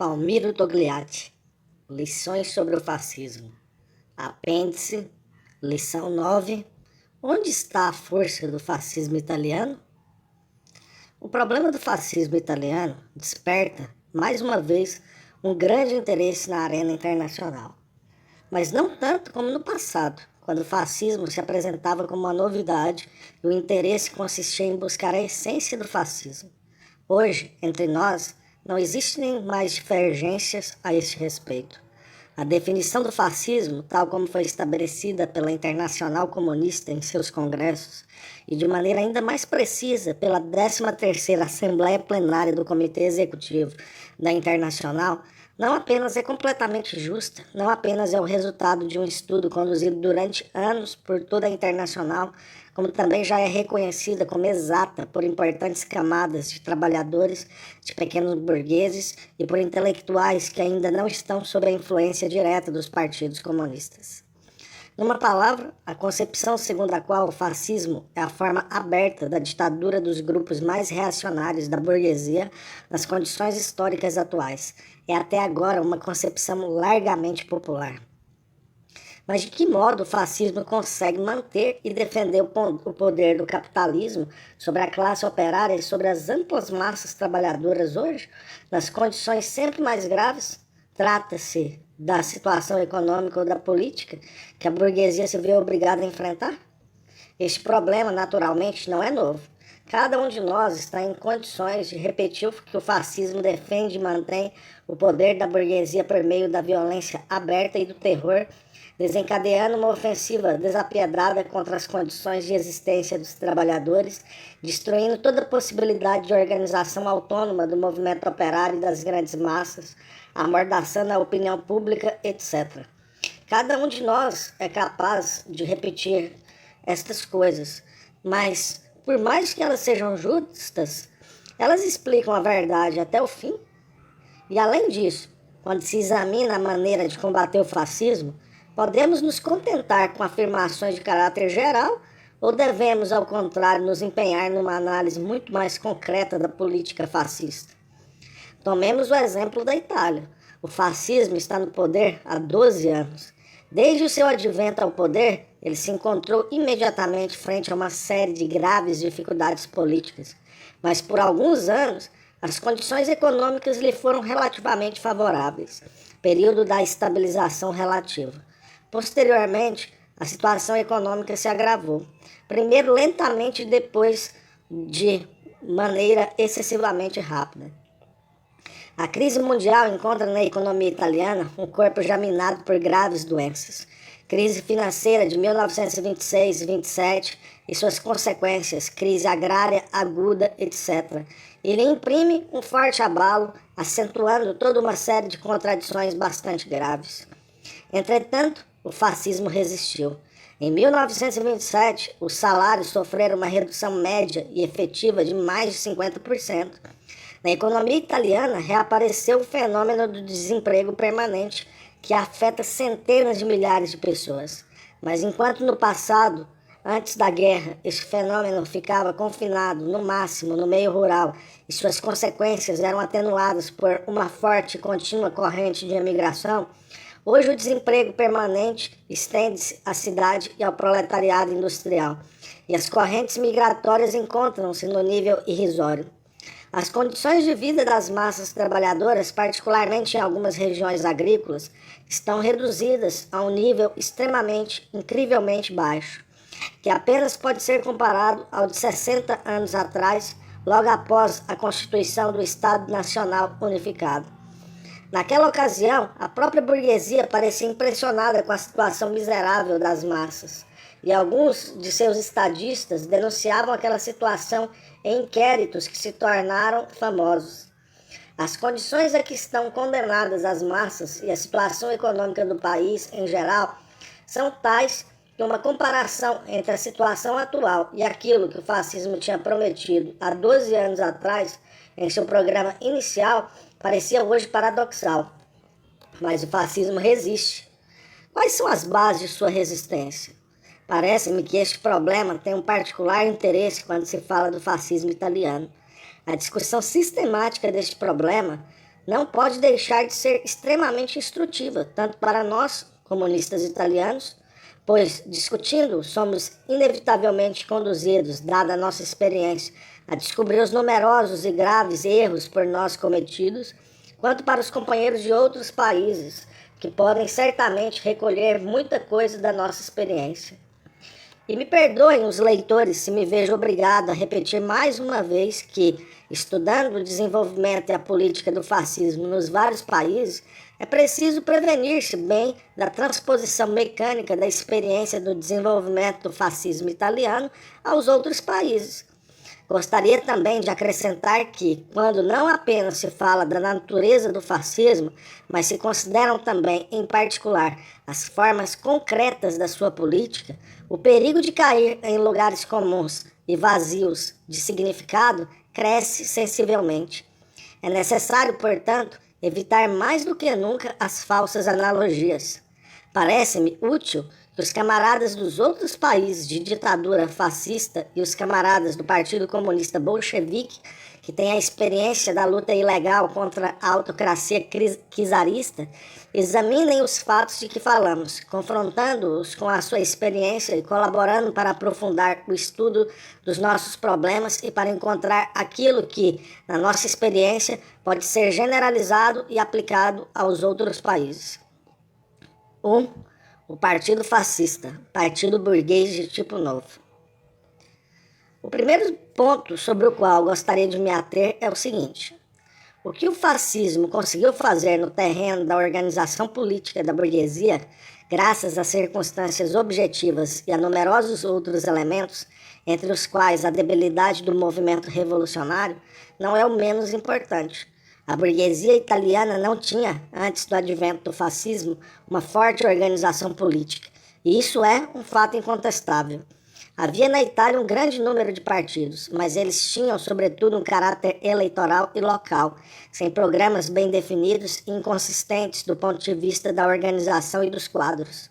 Palmiro Togliatti, Lições sobre o Fascismo. Apêndice, lição 9. Onde está a força do fascismo italiano? O problema do fascismo italiano desperta, mais uma vez, um grande interesse na arena internacional. Mas não tanto como no passado, quando o fascismo se apresentava como uma novidade e o interesse consistia em buscar a essência do fascismo. Hoje, entre nós, não existem mais divergências a este respeito. A definição do fascismo, tal como foi estabelecida pela Internacional Comunista em seus congressos, e de maneira ainda mais precisa pela 13ª Assembleia Plenária do Comitê Executivo da Internacional, não apenas é completamente justa, não apenas é o resultado de um estudo conduzido durante anos por toda a Internacional, como também já é reconhecida como exata por importantes camadas de trabalhadores, de pequenos burgueses e por intelectuais que ainda não estão sob a influência direta dos partidos comunistas. Numa palavra, a concepção segundo a qual o fascismo é a forma aberta da ditadura dos grupos mais reacionários da burguesia nas condições históricas atuais é até agora uma concepção largamente popular. Mas de que modo o fascismo consegue manter e defender o poder do capitalismo sobre a classe operária e sobre as amplas massas trabalhadoras hoje, nas condições sempre mais graves? Trata-se da situação econômica ou da política que a burguesia se vê obrigada a enfrentar? Este problema, naturalmente, não é novo. Cada um de nós está em condições de repetir o que o fascismo defende e mantém o poder da burguesia por meio da violência aberta e do terror, desencadeando uma ofensiva desapiedrada contra as condições de existência dos trabalhadores, destruindo toda possibilidade de organização autônoma do movimento operário e das grandes massas, amordaçando a opinião pública, etc. Cada um de nós é capaz de repetir estas coisas, mas, por mais que elas sejam justas, elas explicam a verdade até o fim? E além disso, quando se examina a maneira de combater o fascismo, podemos nos contentar com afirmações de caráter geral ou devemos, ao contrário, nos empenhar numa análise muito mais concreta da política fascista? Tomemos o exemplo da Itália. O fascismo está no poder há 12 anos. Desde o seu advento ao poder, ele se encontrou imediatamente frente a uma série de graves dificuldades políticas. Mas por alguns anos, as condições econômicas lhe foram relativamente favoráveis, período da estabilização relativa. Posteriormente, a situação econômica se agravou, primeiro lentamente e depois de maneira excessivamente rápida. A crise mundial encontra na economia italiana um corpo já minado por graves doenças. Crise financeira de 1926 e 27 e suas consequências, crise agrária aguda, etc. Ele imprime um forte abalo, acentuando toda uma série de contradições bastante graves. Entretanto, o fascismo resistiu. Em 1927, os salários sofreram uma redução média e efetiva de mais de 50%. Na economia italiana, reapareceu o fenômeno do desemprego permanente, que afeta centenas de milhares de pessoas. Mas enquanto no passado, antes da guerra, esse fenômeno ficava confinado, no máximo, no meio rural, e suas consequências eram atenuadas por uma forte e contínua corrente de emigração, hoje o desemprego permanente estende-se à cidade e ao proletariado industrial, e as correntes migratórias encontram-se no nível irrisório. As condições de vida das massas trabalhadoras, particularmente em algumas regiões agrícolas, estão reduzidas a um nível extremamente, incrivelmente baixo, que apenas pode ser comparado ao de 60 anos atrás, logo após a constituição do Estado Nacional Unificado. Naquela ocasião, a própria burguesia parecia impressionada com a situação miserável das massas, e alguns de seus estadistas denunciavam aquela situação em inquéritos que se tornaram famosos. As condições a que estão condenadas as massas e a situação econômica do país em geral são tais que uma comparação entre a situação atual e aquilo que o fascismo tinha prometido há 12 anos atrás em seu programa inicial parecia hoje paradoxal. Mas o fascismo resiste. Quais são as bases de sua resistência? Parece-me que este problema tem um particular interesse quando se fala do fascismo italiano. A discussão sistemática deste problema não pode deixar de ser extremamente instrutiva, tanto para nós, comunistas italianos, pois, discutindo, somos inevitavelmente conduzidos, dada a nossa experiência, a descobrir os numerosos e graves erros por nós cometidos, quanto para os companheiros de outros países, que podem certamente recolher muita coisa da nossa experiência. E me perdoem os leitores se me vejo obrigado a repetir mais uma vez que, estudando o desenvolvimento e a política do fascismo nos vários países, é preciso prevenir-se bem da transposição mecânica da experiência do desenvolvimento do fascismo italiano aos outros países. Gostaria também de acrescentar que, quando não apenas se fala da natureza do fascismo, mas se consideram também, em particular, as formas concretas da sua política, o perigo de cair em lugares comuns e vazios de significado cresce sensivelmente. É necessário, portanto, evitar mais do que nunca as falsas analogias. Parece-me útil que os camaradas dos outros países de ditadura fascista e os camaradas do Partido Comunista Bolchevique, que têm a experiência da luta ilegal contra a autocracia czarista, examinem os fatos de que falamos, confrontando-os com a sua experiência e colaborando para aprofundar o estudo dos nossos problemas e para encontrar aquilo que, na nossa experiência, pode ser generalizado e aplicado aos outros países. 1. O Partido Fascista, partido burguês de tipo novo. O primeiro ponto sobre o qual gostaria de me ater é o seguinte: o que o fascismo conseguiu fazer no terreno da organização política da burguesia, graças a circunstâncias objetivas e a numerosos outros elementos, entre os quais a debilidade do movimento revolucionário, não é o menos importante. A burguesia italiana não tinha, antes do advento do fascismo, uma forte organização política, e isso é um fato incontestável. Havia na Itália um grande número de partidos, mas eles tinham, sobretudo, um caráter eleitoral e local, sem programas bem definidos e inconsistentes do ponto de vista da organização e dos quadros.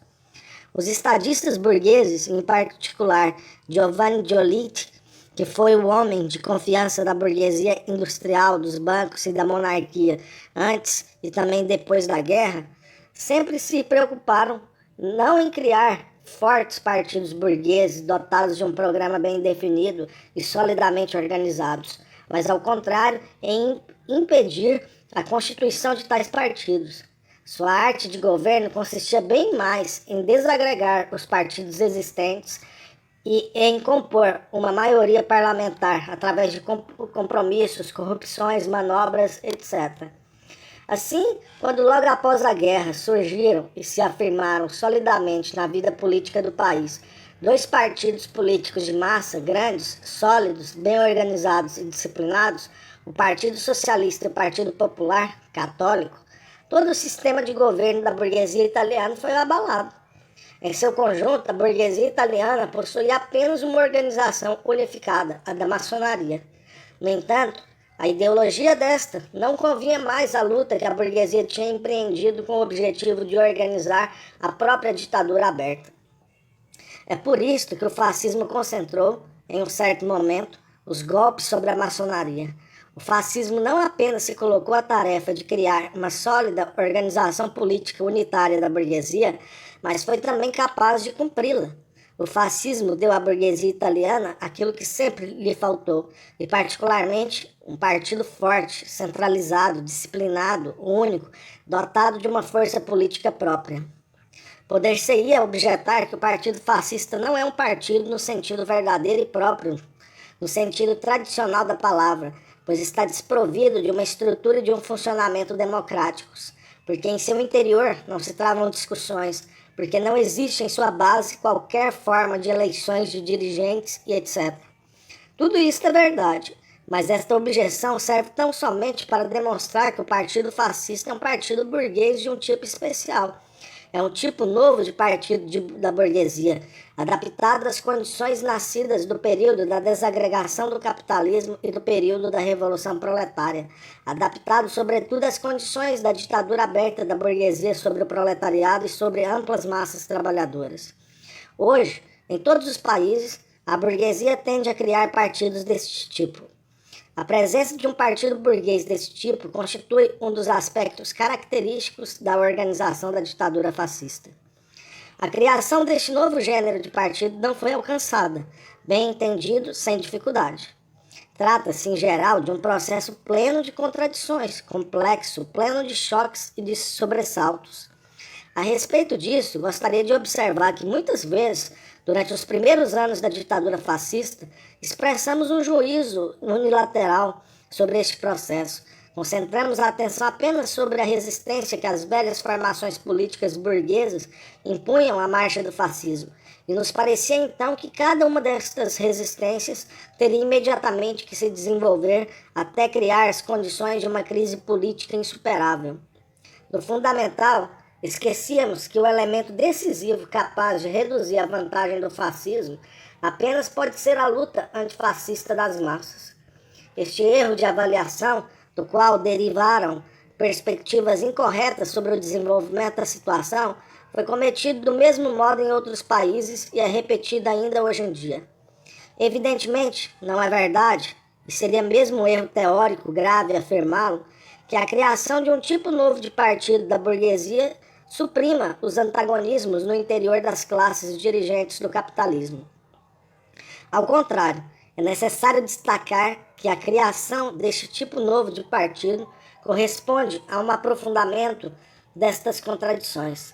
Os estadistas burgueses, em particular Giovanni Giolitti, que foi o homem de confiança da burguesia industrial, dos bancos e da monarquia antes e também depois da guerra, sempre se preocuparam não em criar fortes partidos burgueses dotados de um programa bem definido e solidamente organizados, mas ao contrário, em impedir a constituição de tais partidos. Sua arte de governo consistia bem mais em desagregar os partidos existentes e em compor uma maioria parlamentar através de compromissos, corrupções, manobras, etc. Assim, quando logo após a guerra surgiram e se afirmaram solidamente na vida política do país dois partidos políticos de massa grandes, sólidos, bem organizados e disciplinados, o Partido Socialista e o Partido Popular Católico, todo o sistema de governo da burguesia italiana foi abalado. Em seu conjunto, a burguesia italiana possuía apenas uma organização unificada, a da maçonaria. No entanto, a ideologia desta não convinha mais à luta que a burguesia tinha empreendido com o objetivo de organizar a própria ditadura aberta. É por isto que o fascismo concentrou, em um certo momento, os golpes sobre a maçonaria. O fascismo não apenas se colocou a tarefa de criar uma sólida organização política unitária da burguesia, mas foi também capaz de cumpri-la. O fascismo deu à burguesia italiana aquilo que sempre lhe faltou, e particularmente um partido forte, centralizado, disciplinado, único, dotado de uma força política própria. Poder-se-ia objetar que o Partido Fascista não é um partido no sentido verdadeiro e próprio, no sentido tradicional da palavra, pois está desprovido de uma estrutura e de um funcionamento democráticos, porque em seu interior não se travam discussões, porque não existe em sua base qualquer forma de eleições de dirigentes e etc. Tudo isso é verdade, mas esta objeção serve tão somente para demonstrar que o Partido Fascista é um partido burguês de um tipo especial. É um tipo novo de partido da burguesia, adaptado às condições nascidas do período da desagregação do capitalismo e do período da Revolução Proletária, adaptado sobretudo às condições da ditadura aberta da burguesia sobre o proletariado e sobre amplas massas trabalhadoras. Hoje, em todos os países, a burguesia tende a criar partidos deste tipo. A presença de um partido burguês desse tipo constitui um dos aspectos característicos da organização da ditadura fascista. A criação deste novo gênero de partido não foi alcançada, bem entendido, sem dificuldade. Trata-se, em geral, de um processo pleno de contradições, complexo, pleno de choques e de sobressaltos. A respeito disso, gostaria de observar que muitas vezes, durante os primeiros anos da ditadura fascista, expressamos um juízo unilateral sobre este processo. Concentramos a atenção apenas sobre a resistência que as velhas formações políticas burguesas impunham à marcha do fascismo, e nos parecia então que cada uma destas resistências teria imediatamente que se desenvolver até criar as condições de uma crise política insuperável. No fundamental, esquecíamos que o elemento decisivo capaz de reduzir a vantagem do fascismo apenas pode ser a luta antifascista das massas. Este erro de avaliação, do qual derivaram perspectivas incorretas sobre o desenvolvimento da situação, foi cometido do mesmo modo em outros países e é repetido ainda hoje em dia. Evidentemente, não é verdade, e seria mesmo um erro teórico grave afirmá-lo, que a criação de um tipo novo de partido da burguesia suprima os antagonismos no interior das classes dirigentes do capitalismo. Ao contrário, é necessário destacar que a criação deste tipo novo de partido corresponde a um aprofundamento destas contradições.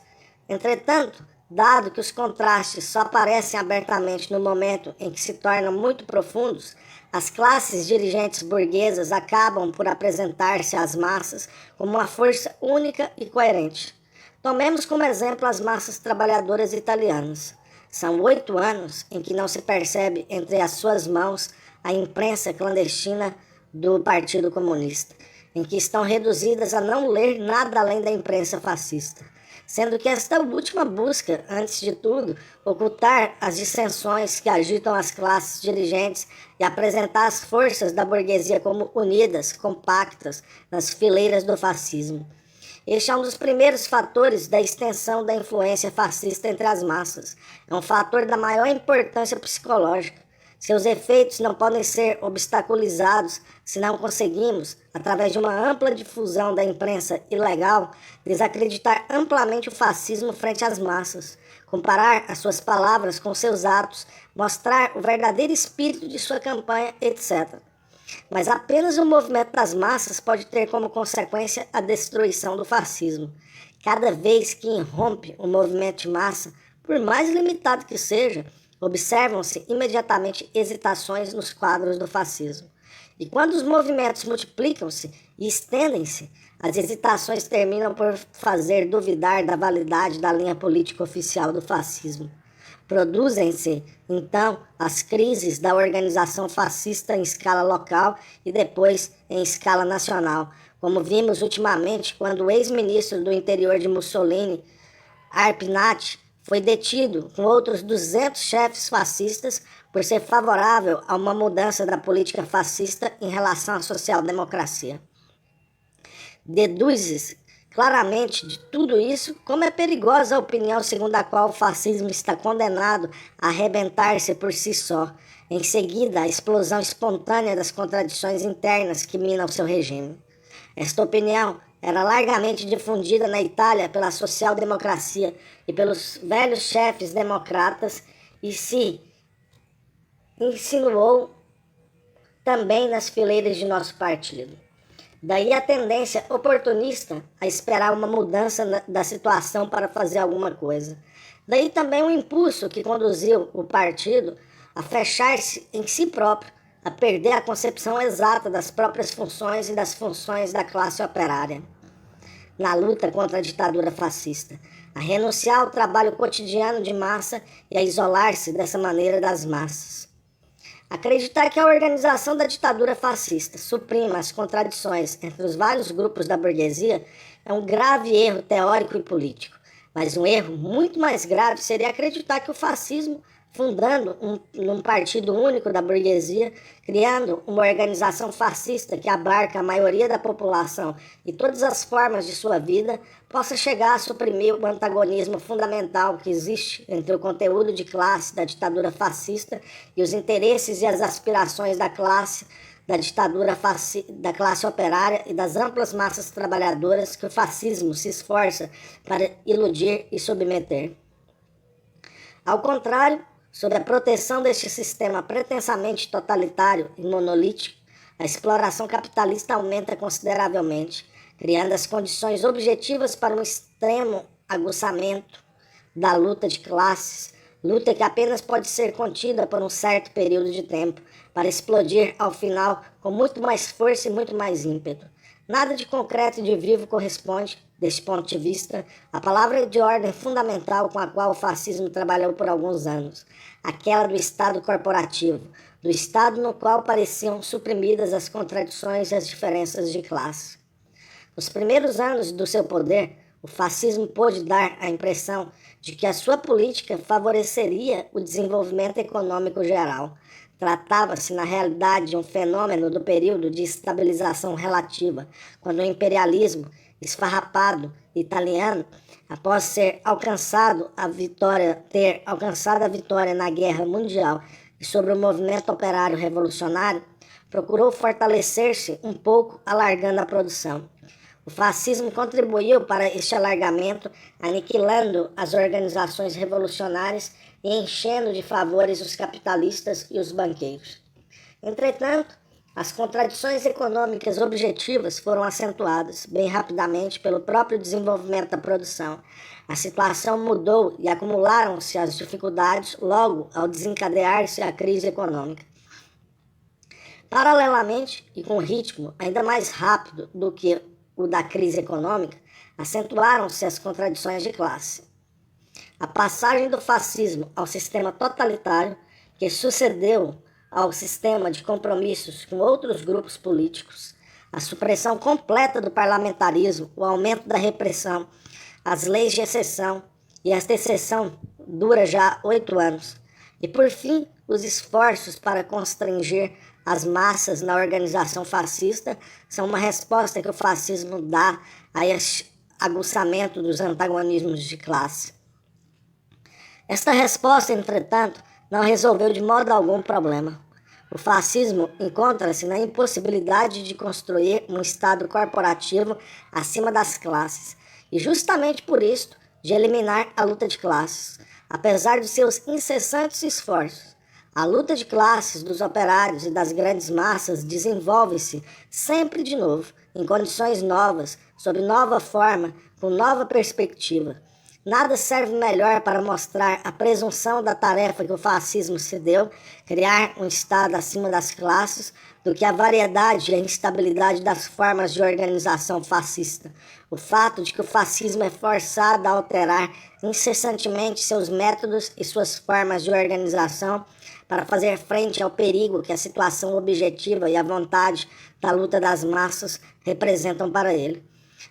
Entretanto, dado que os contrastes só aparecem abertamente no momento em que se tornam muito profundos, as classes dirigentes burguesas acabam por apresentar-se às massas como uma força única e coerente. Tomemos como exemplo as massas trabalhadoras italianas. São 8 anos em que não se percebe entre as suas mãos a imprensa clandestina do Partido Comunista, em que estão reduzidas a não ler nada além da imprensa fascista, sendo que esta última busca, antes de tudo, ocultar as dissensões que agitam as classes dirigentes e apresentar as forças da burguesia como unidas, compactas, nas fileiras do fascismo. Este é um dos primeiros fatores da extensão da influência fascista entre as massas. É um fator da maior importância psicológica. Seus efeitos não podem ser obstaculizados se não conseguimos, através de uma ampla difusão da imprensa ilegal, desacreditar amplamente o fascismo frente às massas, comparar as suas palavras com seus atos, mostrar o verdadeiro espírito de sua campanha, etc. Mas apenas o movimento das massas pode ter como consequência a destruição do fascismo. Cada vez que irrompe um movimento de massa, por mais limitado que seja, observam-se imediatamente hesitações nos quadros do fascismo. E quando os movimentos multiplicam-se e estendem-se, as hesitações terminam por fazer duvidar da validade da linha política oficial do fascismo. Produzem-se, então, as crises da organização fascista em escala local e depois em escala nacional, como vimos ultimamente quando o ex-ministro do interior de Mussolini, Arpinati, foi detido com outros 200 chefes fascistas por ser favorável a uma mudança da política fascista em relação à social-democracia. Deduz-se claramente de tudo isso como é perigosa a opinião segundo a qual o fascismo está condenado a arrebentar-se por si só, em seguida a explosão espontânea das contradições internas que minam seu regime. Esta opinião era largamente difundida na Itália pela social-democracia e pelos velhos chefes democratas e se insinuou também nas fileiras de nosso partido. Daí a tendência oportunista a esperar uma mudança da situação para fazer alguma coisa. Daí também o impulso que conduziu o partido a fechar-se em si próprio, a perder a concepção exata das próprias funções e das funções da classe operária na luta contra a ditadura fascista, a renunciar ao trabalho cotidiano de massa e a isolar-se dessa maneira das massas. Acreditar que a organização da ditadura fascista suprima as contradições entre os vários grupos da burguesia é um grave erro teórico e político, mas um erro muito mais grave seria acreditar que o fascismo, fundando um partido único da burguesia, criando uma organização fascista que abarca a maioria da população e todas as formas de sua vida, possa chegar a suprimir o antagonismo fundamental que existe entre o conteúdo de classe da ditadura fascista e os interesses e as aspirações da classe da ditadura da classe operária e das amplas massas trabalhadoras que o fascismo se esforça para iludir e submeter. Ao contrário, sob a proteção deste sistema pretensamente totalitário e monolítico, a exploração capitalista aumenta consideravelmente, criando as condições objetivas para um extremo aguçamento da luta de classes, luta que apenas pode ser contida por um certo período de tempo, para explodir ao final com muito mais força e muito mais ímpeto. Nada de concreto e de vivo corresponde, deste ponto de vista, à palavra de ordem fundamental com a qual o fascismo trabalhou por alguns anos, aquela do Estado corporativo, do Estado no qual pareciam suprimidas as contradições e as diferenças de classe. Nos primeiros anos do seu poder, o fascismo pôde dar a impressão de que a sua política favoreceria o desenvolvimento econômico geral. Tratava-se, na realidade, de um fenômeno do período de estabilização relativa, quando o imperialismo esfarrapado italiano, após ter alcançado a vitória na Guerra Mundial e sobre o movimento operário revolucionário, procurou fortalecer-se um pouco, alargando a produção. O fascismo contribuiu para este alargamento, aniquilando as organizações revolucionárias e enchendo de favores os capitalistas e os banqueiros. Entretanto, as contradições econômicas objetivas foram acentuadas bem rapidamente pelo próprio desenvolvimento da produção. A situação mudou e acumularam-se as dificuldades logo ao desencadear-se a crise econômica. Paralelamente, e com um ritmo ainda mais rápido do que o da crise econômica, acentuaram-se as contradições de classe. A passagem do fascismo ao sistema totalitário, que sucedeu ao sistema de compromissos com outros grupos políticos, a supressão completa do parlamentarismo, o aumento da repressão, as leis de exceção, e esta exceção dura já 8 anos, e por fim os esforços para constranger as massas na organização fascista são uma resposta que o fascismo dá a este aguçamento dos antagonismos de classe. Esta resposta, entretanto, não resolveu de modo algum o problema. O fascismo encontra-se na impossibilidade de construir um Estado corporativo acima das classes, e justamente por isso, de eliminar a luta de classes, apesar de seus incessantes esforços. A luta de classes dos operários e das grandes massas desenvolve-se sempre de novo, em condições novas, sob nova forma, com nova perspectiva. Nada serve melhor para mostrar a presunção da tarefa que o fascismo se deu, criar um Estado acima das classes, do que a variedade e a instabilidade das formas de organização fascista. O fato de que o fascismo é forçado a alterar incessantemente seus métodos e suas formas de organização para fazer frente ao perigo que a situação objetiva e a vontade da luta das massas representam para ele.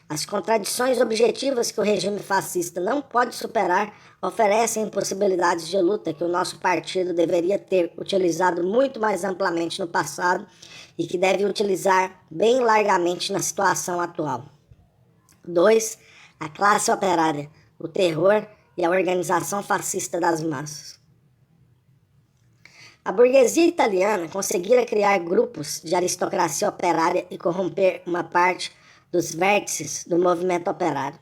As contradições objetivas que o regime fascista não pode superar oferecem possibilidades de luta que o nosso partido deveria ter utilizado muito mais amplamente no passado e que deve utilizar bem largamente na situação atual. 2. A classe operária, o terror e a organização fascista das massas. A burguesia italiana conseguira criar grupos de aristocracia operária e corromper uma parte dos vértices do movimento operário.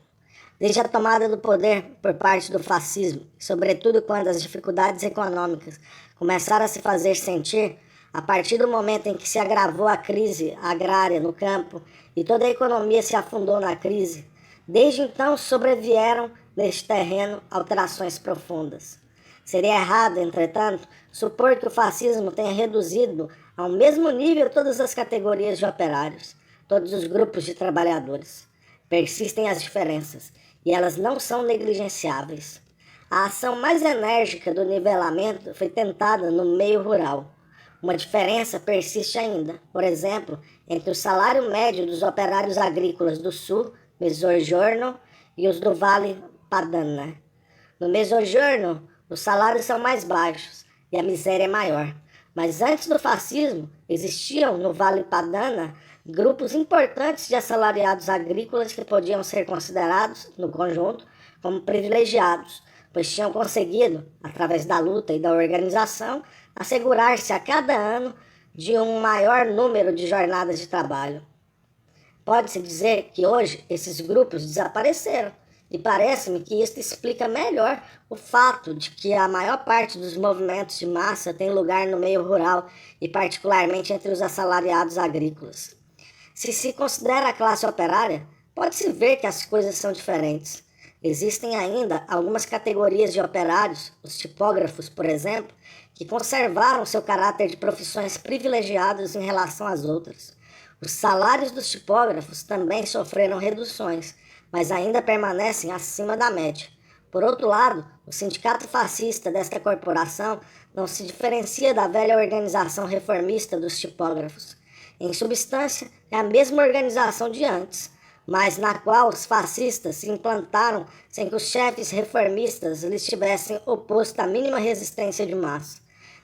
Desde a tomada do poder por parte do fascismo, sobretudo quando as dificuldades econômicas começaram a se fazer sentir, a partir do momento em que se agravou a crise agrária no campo e toda a economia se afundou na crise, desde então sobrevieram neste terreno alterações profundas. Seria errado, entretanto, supor que o fascismo tenha reduzido ao mesmo nível todas as categorias de operários, todos os grupos de trabalhadores. Persistem as diferenças, e elas não são negligenciáveis. A ação mais enérgica do nivelamento foi tentada no meio rural. Uma diferença persiste ainda, por exemplo, entre o salário médio dos operários agrícolas do Sul, Mezzogiorno, e os do Vale Padana. No Mezzogiorno, os salários são mais baixos e a miséria é maior. Mas antes do fascismo, existiam no Vale Padana grupos importantes de assalariados agrícolas que podiam ser considerados, no conjunto, como privilegiados, pois tinham conseguido, através da luta e da organização, assegurar-se a cada ano de um maior número de jornadas de trabalho. Pode-se dizer que hoje esses grupos desapareceram, e parece-me que isso explica melhor o fato de que a maior parte dos movimentos de massa tem lugar no meio rural e particularmente entre os assalariados agrícolas. Se se considera a classe operária, pode-se ver que as coisas são diferentes. Existem ainda algumas categorias de operários, os tipógrafos, por exemplo, que conservaram seu caráter de profissões privilegiadas em relação às outras. Os salários dos tipógrafos também sofreram reduções, mas ainda permanecem acima da média. Por outro lado, o sindicato fascista desta corporação não se diferencia da velha organização reformista dos tipógrafos. Em substância, é a mesma organização de antes, mas na qual os fascistas se implantaram sem que os chefes reformistas lhes tivessem oposto a mínima resistência de massa.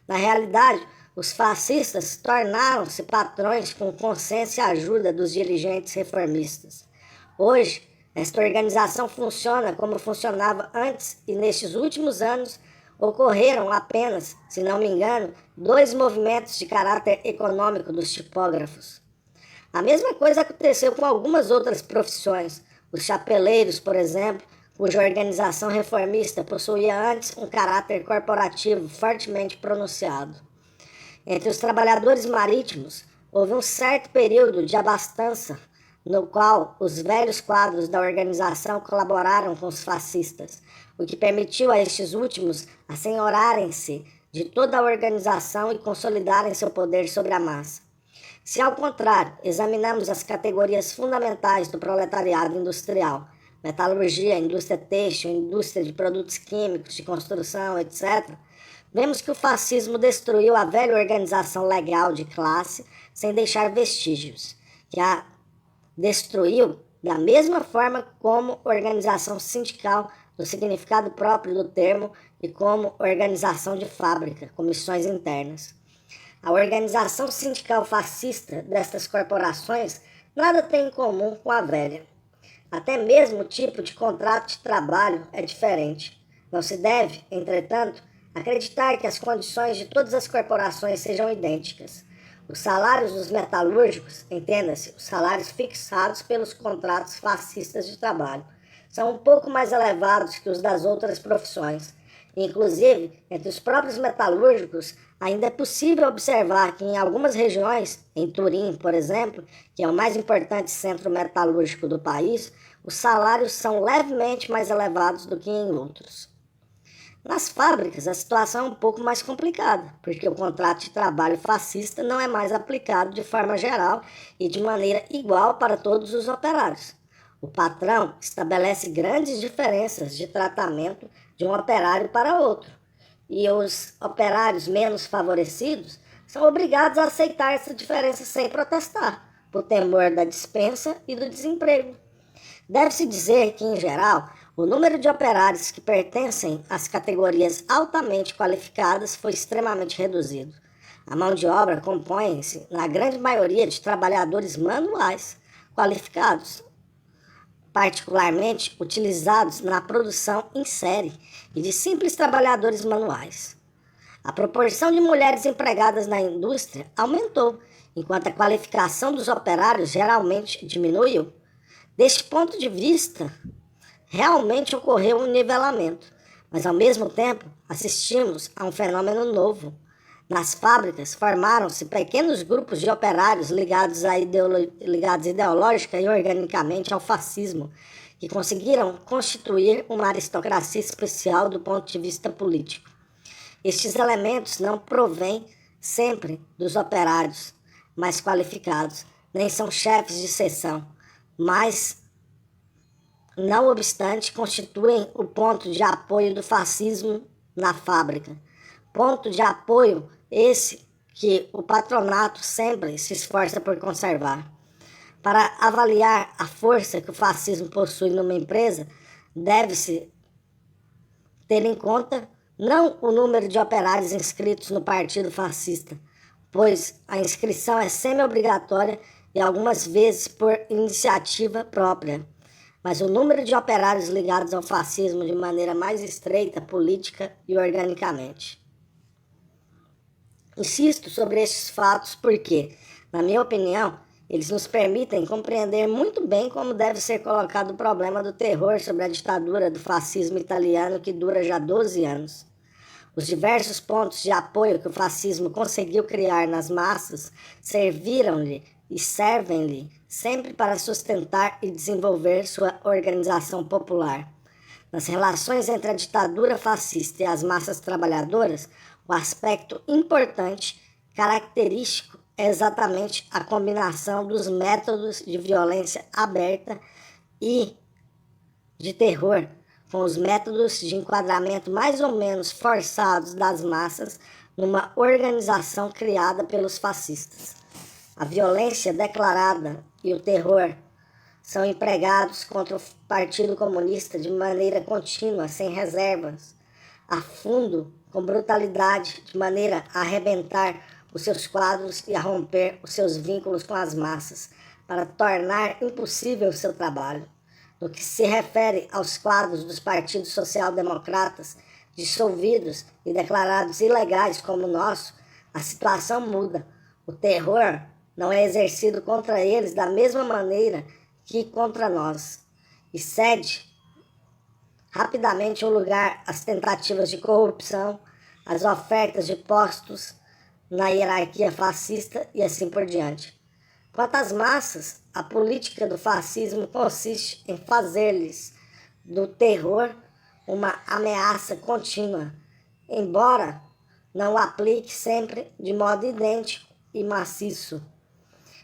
Na realidade, os fascistas tornaram-se patrões com consenso e ajuda dos dirigentes reformistas. Hoje, esta organização funciona como funcionava antes e nestes últimos anos ocorreram apenas, se não me engano, 2 movimentos de caráter econômico dos tipógrafos. A mesma coisa aconteceu com algumas outras profissões. Os chapeleiros, por exemplo, cuja organização reformista possuía antes um caráter corporativo fortemente pronunciado. Entre os trabalhadores marítimos, houve um certo período de abastança no qual os velhos quadros da organização colaboraram com os fascistas, o que permitiu a estes últimos assenhorarem-se de toda a organização e consolidarem seu poder sobre a massa. Se, ao contrário, examinamos as categorias fundamentais do proletariado industrial, metalurgia, indústria têxtil, indústria de produtos químicos, de construção, etc., vemos que o fascismo destruiu a velha organização legal de classe sem deixar vestígios, que a destruiu da mesma forma como organização sindical no significado próprio do termo e como organização de fábrica, comissões internas. A organização sindical fascista destas corporações nada tem em comum com a velha. Até mesmo o tipo de contrato de trabalho é diferente. Não se deve, entretanto, acreditar que as condições de todas as corporações sejam idênticas. Os salários dos metalúrgicos, entenda-se, os salários fixados pelos contratos fascistas de trabalho, são um pouco mais elevados que os das outras profissões. Inclusive, entre os próprios metalúrgicos, ainda é possível observar que em algumas regiões, em Turim, por exemplo, que é o mais importante centro metalúrgico do país, os salários são levemente mais elevados do que em outros. Nas fábricas, a situação é um pouco mais complicada, porque o contrato de trabalho fascista não é mais aplicado de forma geral e de maneira igual para todos os operários. O patrão estabelece grandes diferenças de tratamento de um operário para outro, e os operários menos favorecidos são obrigados a aceitar essa diferença sem protestar, por temor da dispensa e do desemprego. Deve-se dizer que, em geral, o número de operários que pertencem às categorias altamente qualificadas foi extremamente reduzido. A mão de obra compõe-se, na grande maioria, de trabalhadores manuais, qualificados, particularmente utilizados na produção em série, e de simples trabalhadores manuais. A proporção de mulheres empregadas na indústria aumentou, enquanto a qualificação dos operários geralmente diminuiu. Deste ponto de vista, realmente ocorreu um nivelamento, mas ao mesmo tempo assistimos a um fenômeno novo. Nas fábricas formaram-se pequenos grupos de operários ligados ideológica e organicamente ao fascismo, que conseguiram constituir uma aristocracia especial do ponto de vista político. Estes elementos não provêm sempre dos operários mais qualificados, nem são chefes de seção, mas, não obstante, constituem o ponto de apoio do fascismo na fábrica. Ponto de apoio esse que o patronato sempre se esforça por conservar. Para avaliar a força que o fascismo possui numa empresa, deve-se ter em conta não o número de operários inscritos no partido fascista, pois a inscrição é semi-obrigatória e algumas vezes por iniciativa própria, mas o número de operários ligados ao fascismo de maneira mais estreita, política e organicamente. Insisto sobre estes fatos porque, na minha opinião, eles nos permitem compreender muito bem como deve ser colocado o problema do terror sobre a ditadura do fascismo italiano que dura já 12 anos. Os diversos pontos de apoio que o fascismo conseguiu criar nas massas serviram-lhe e servem-lhe sempre para sustentar e desenvolver sua organização popular. Nas relações entre a ditadura fascista e as massas trabalhadoras, o aspecto importante, característico, é exatamente a combinação dos métodos de violência aberta e de terror com os métodos de enquadramento mais ou menos forçados das massas numa organização criada pelos fascistas. A violência declarada e o terror são empregados contra o Partido Comunista de maneira contínua, sem reservas, a fundo, com brutalidade, de maneira a arrebentar os seus quadros e a romper os seus vínculos com as massas, para tornar impossível o seu trabalho. No que se refere aos quadros dos partidos social-democratas, dissolvidos e declarados ilegais como o nosso, a situação muda. O terror não é exercido contra eles da mesma maneira que contra nós, e cede rapidamente o lugar às tentativas de corrupção, às ofertas de postos na hierarquia fascista e assim por diante. Quanto às massas, a política do fascismo consiste em fazer-lhes do terror uma ameaça contínua, embora não o aplique sempre de modo idêntico e maciço.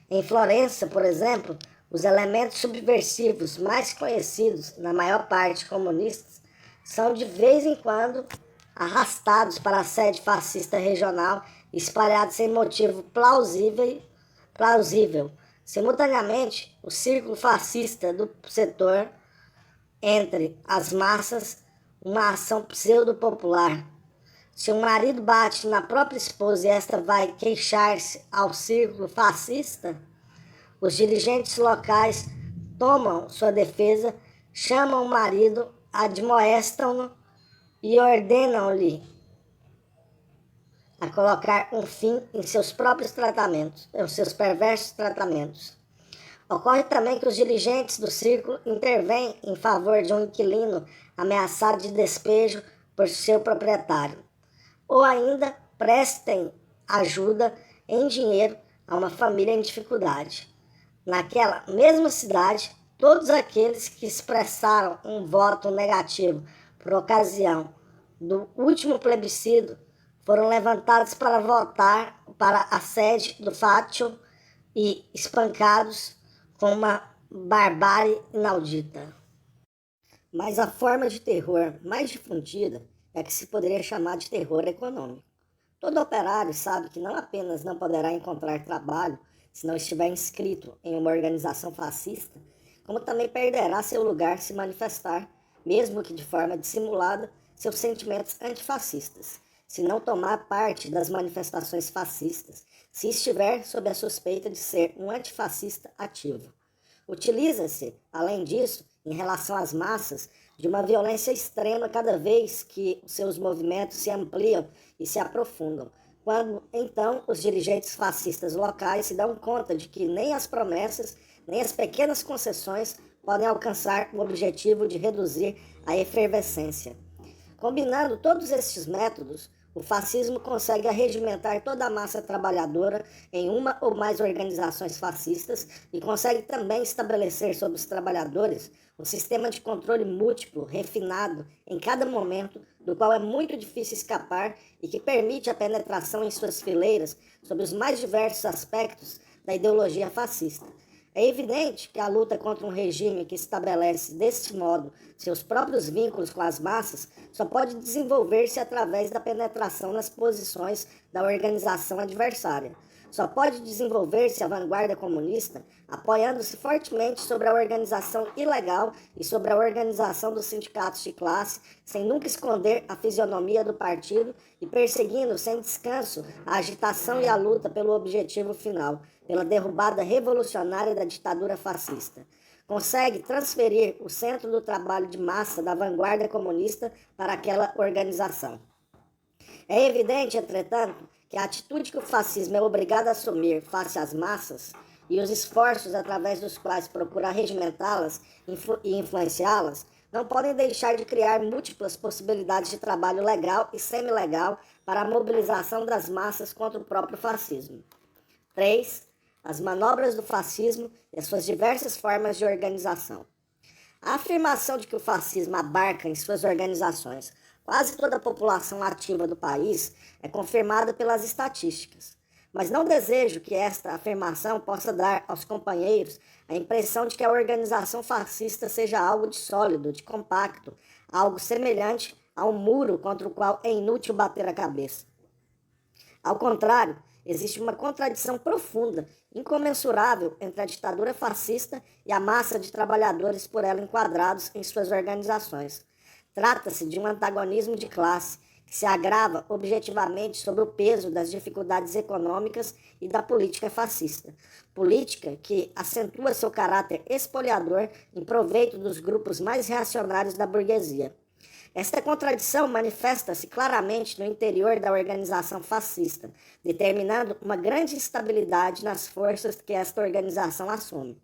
Em Florença, por exemplo, os elementos subversivos mais conhecidos, na maior parte comunistas, são de vez em quando arrastados para a sede fascista regional e espalhados sem motivo plausível. Simultaneamente, o círculo fascista do setor, entre as massas, uma ação pseudo-popular. Se um marido bate na própria esposa e esta vai queixar-se ao círculo fascista, os dirigentes locais tomam sua defesa, chamam o marido, admoestam-no e ordenam-lhe a colocar um fim em seus próprios tratamentos, em seus perversos tratamentos. Ocorre também que os dirigentes do círculo intervêm em favor de um inquilino ameaçado de despejo por seu proprietário, ou ainda prestem ajuda em dinheiro a uma família em dificuldade. Naquela mesma cidade, todos aqueles que expressaram um voto negativo por ocasião do último plebiscito foram levantados para votar para a sede do Fátio e espancados com uma barbárie inaudita. Mas a forma de terror mais difundida é a que se poderia chamar de terror econômico. Todo operário sabe que não apenas não poderá encontrar trabalho se não estiver inscrito em uma organização fascista, como também perderá seu lugar se manifestar, mesmo que de forma dissimulada, seus sentimentos antifascistas, se não tomar parte das manifestações fascistas, se estiver sob a suspeita de ser um antifascista ativo. Utiliza-se, além disso, em relação às massas, de uma violência extrema cada vez que seus movimentos se ampliam e se aprofundam, quando então os dirigentes fascistas locais se dão conta de que nem as promessas, nem as pequenas concessões podem alcançar o objetivo de reduzir a efervescência. Combinando todos estes métodos, o fascismo consegue arregimentar toda a massa trabalhadora em uma ou mais organizações fascistas e consegue também estabelecer sobre os trabalhadores um sistema de controle múltiplo, refinado, em cada momento, do qual é muito difícil escapar e que permite a penetração em suas fileiras sobre os mais diversos aspectos da ideologia fascista. É evidente que a luta contra um regime que estabelece deste modo seus próprios vínculos com as massas só pode desenvolver-se através da penetração nas posições da organização adversária. Só pode desenvolver-se a vanguarda comunista apoiando-se fortemente sobre a organização ilegal e sobre a organização dos sindicatos de classe, sem nunca esconder a fisionomia do partido e perseguindo sem descanso a agitação e a luta pelo objetivo final, pela derrubada revolucionária da ditadura fascista. Consegue transferir o centro do trabalho de massa da vanguarda comunista para aquela organização. É evidente, entretanto, que a atitude que o fascismo é obrigado a assumir face às massas e os esforços através dos quais procura regimentá-las e influenciá-las não podem deixar de criar múltiplas possibilidades de trabalho legal e semilegal para a mobilização das massas contra o próprio fascismo. 3. As manobras do fascismo e as suas diversas formas de organização. A afirmação de que o fascismo abarca em suas organizações quase toda a população ativa do país é confirmada pelas estatísticas, mas não desejo que esta afirmação possa dar aos companheiros a impressão de que a organização fascista seja algo de sólido, de compacto, algo semelhante a um muro contra o qual é inútil bater a cabeça. Ao contrário, existe uma contradição profunda, incomensurável entre a ditadura fascista e a massa de trabalhadores por ela enquadrados em suas organizações. Trata-se de um antagonismo de classe que se agrava objetivamente sob o peso das dificuldades econômicas e da política fascista. Política que acentua seu caráter expoliador em proveito dos grupos mais reacionários da burguesia. Esta contradição manifesta-se claramente no interior da organização fascista, determinando uma grande instabilidade nas forças que esta organização assume.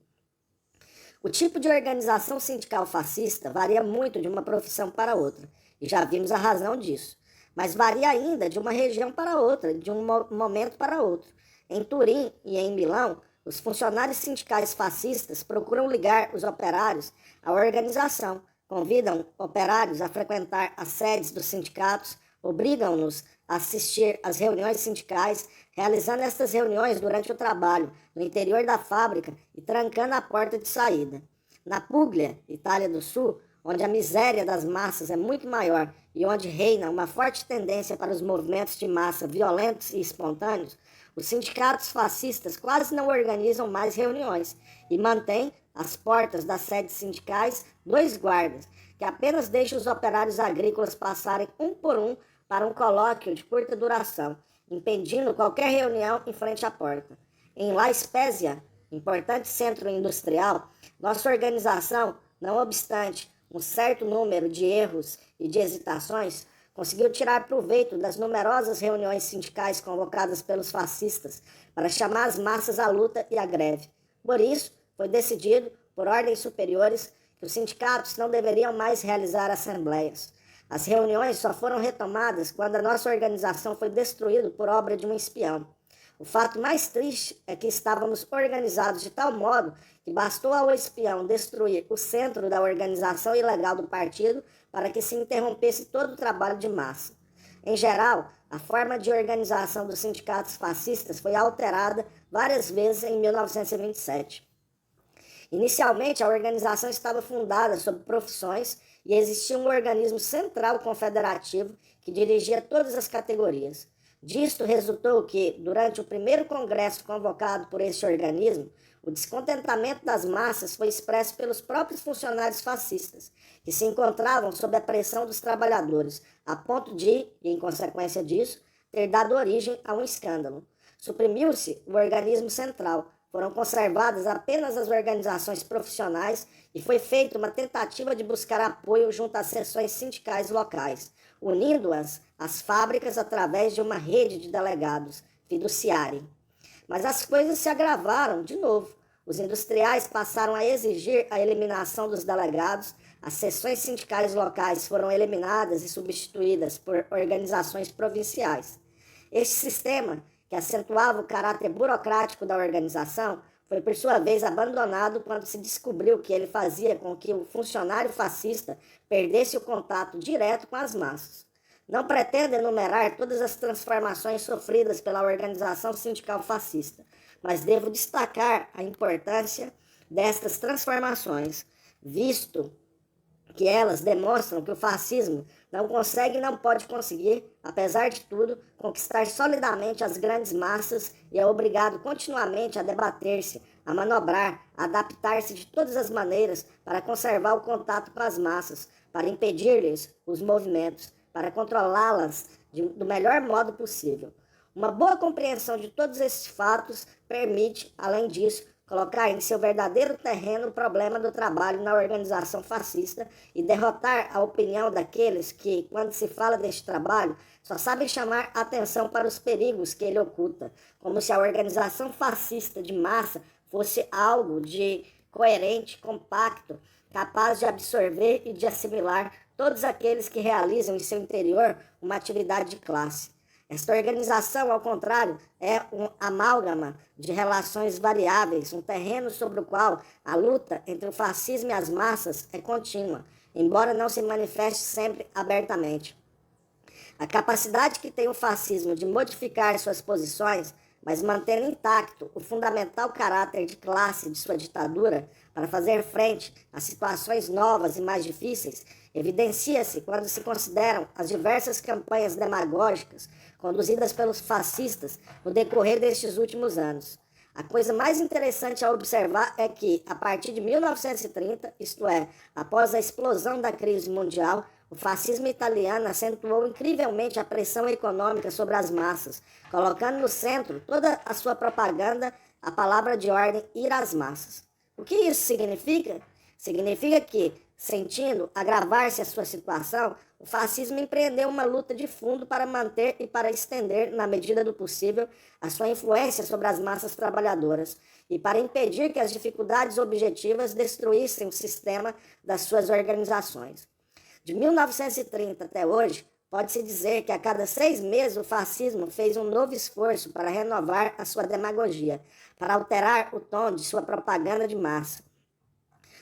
O tipo de organização sindical fascista varia muito de uma profissão para outra, e já vimos a razão disso, mas varia ainda de uma região para outra, de um momento para outro. Em Turim e em Milão, os funcionários sindicais fascistas procuram ligar os operários à organização, convidam operários a frequentar as sedes dos sindicatos, obrigam-nos a assistir às reuniões sindicais, realizando estas reuniões durante o trabalho, no interior da fábrica e trancando a porta de saída. Na Puglia, Itália do Sul, onde a miséria das massas é muito maior e onde reina uma forte tendência para os movimentos de massa violentos e espontâneos, os sindicatos fascistas quase não organizam mais reuniões e mantêm às portas das sedes sindicais 2 guardas, que apenas deixam os operários agrícolas passarem um por um para um colóquio de curta duração, impedindo qualquer reunião em frente à porta. Em La Spezia, importante centro industrial, nossa organização, não obstante um certo número de erros e de hesitações, conseguiu tirar proveito das numerosas reuniões sindicais convocadas pelos fascistas para chamar as massas à luta e à greve. Por isso, foi decidido, por ordens superiores, que os sindicatos não deveriam mais realizar assembleias. As reuniões só foram retomadas quando a nossa organização foi destruída por obra de um espião. O fato mais triste é que estávamos organizados de tal modo que bastou ao espião destruir o centro da organização ilegal do partido para que se interrompesse todo o trabalho de massa. Em geral, a forma de organização dos sindicatos fascistas foi alterada várias vezes em 1927. Inicialmente, a organização estava fundada sobre profissões e existia um organismo central confederativo que dirigia todas as categorias. Disto resultou que, durante o primeiro congresso convocado por este organismo, o descontentamento das massas foi expresso pelos próprios funcionários fascistas, que se encontravam sob a pressão dos trabalhadores, a ponto de, e em consequência disso, ter dado origem a um escândalo. Suprimiu-se o organismo central, foram conservadas apenas as organizações profissionais e foi feita uma tentativa de buscar apoio junto às seções sindicais locais, unindo-as às fábricas através de uma rede de delegados, fiduciária. Mas as coisas se agravaram de novo. Os industriais passaram a exigir a eliminação dos delegados, as seções sindicais locais foram eliminadas e substituídas por organizações provinciais. Este sistema, que acentuava o caráter burocrático da organização, foi por sua vez abandonado quando se descobriu que ele fazia com que o funcionário fascista perdesse o contato direto com as massas. Não pretendo enumerar todas as transformações sofridas pela organização sindical fascista, mas devo destacar a importância destas transformações, visto que elas demonstram que o fascismo não consegue e não pode conseguir, apesar de tudo, conquistar solidamente as grandes massas e é obrigado continuamente a debater-se, a manobrar, a adaptar-se de todas as maneiras para conservar o contato com as massas, para impedir-lhes os movimentos, para controlá-las do melhor modo possível. Uma boa compreensão de todos esses fatos permite, além disso, colocar em seu verdadeiro terreno o problema do trabalho na organização fascista e derrotar a opinião daqueles que, quando se fala deste trabalho, só sabem chamar atenção para os perigos que ele oculta, como se a organização fascista de massa fosse algo de coerente, compacto, capaz de absorver e de assimilar todos aqueles que realizam em seu interior uma atividade de classe. Esta organização, ao contrário, é um amálgama de relações variáveis, um terreno sobre o qual a luta entre o fascismo e as massas é contínua, embora não se manifeste sempre abertamente. A capacidade que tem o fascismo de modificar suas posições, mas manter intacto o fundamental caráter de classe de sua ditadura para fazer frente a situações novas e mais difíceis, evidencia-se quando se consideram as diversas campanhas demagógicas conduzidas pelos fascistas no decorrer destes últimos anos. A coisa mais interessante a observar é que, a partir de 1930, isto é, após a explosão da crise mundial, o fascismo italiano acentuou incrivelmente a pressão econômica sobre as massas, colocando no centro toda a sua propaganda a palavra de ordem ir às massas. O que isso significa? Significa que, sentindo agravar-se a sua situação, o fascismo empreendeu uma luta de fundo para manter e para estender, na medida do possível, a sua influência sobre as massas trabalhadoras e para impedir que as dificuldades objetivas destruíssem o sistema das suas organizações. De 1930 até hoje, pode-se dizer que a cada 6 meses o fascismo fez um novo esforço para renovar a sua demagogia, para alterar o tom de sua propaganda de massa.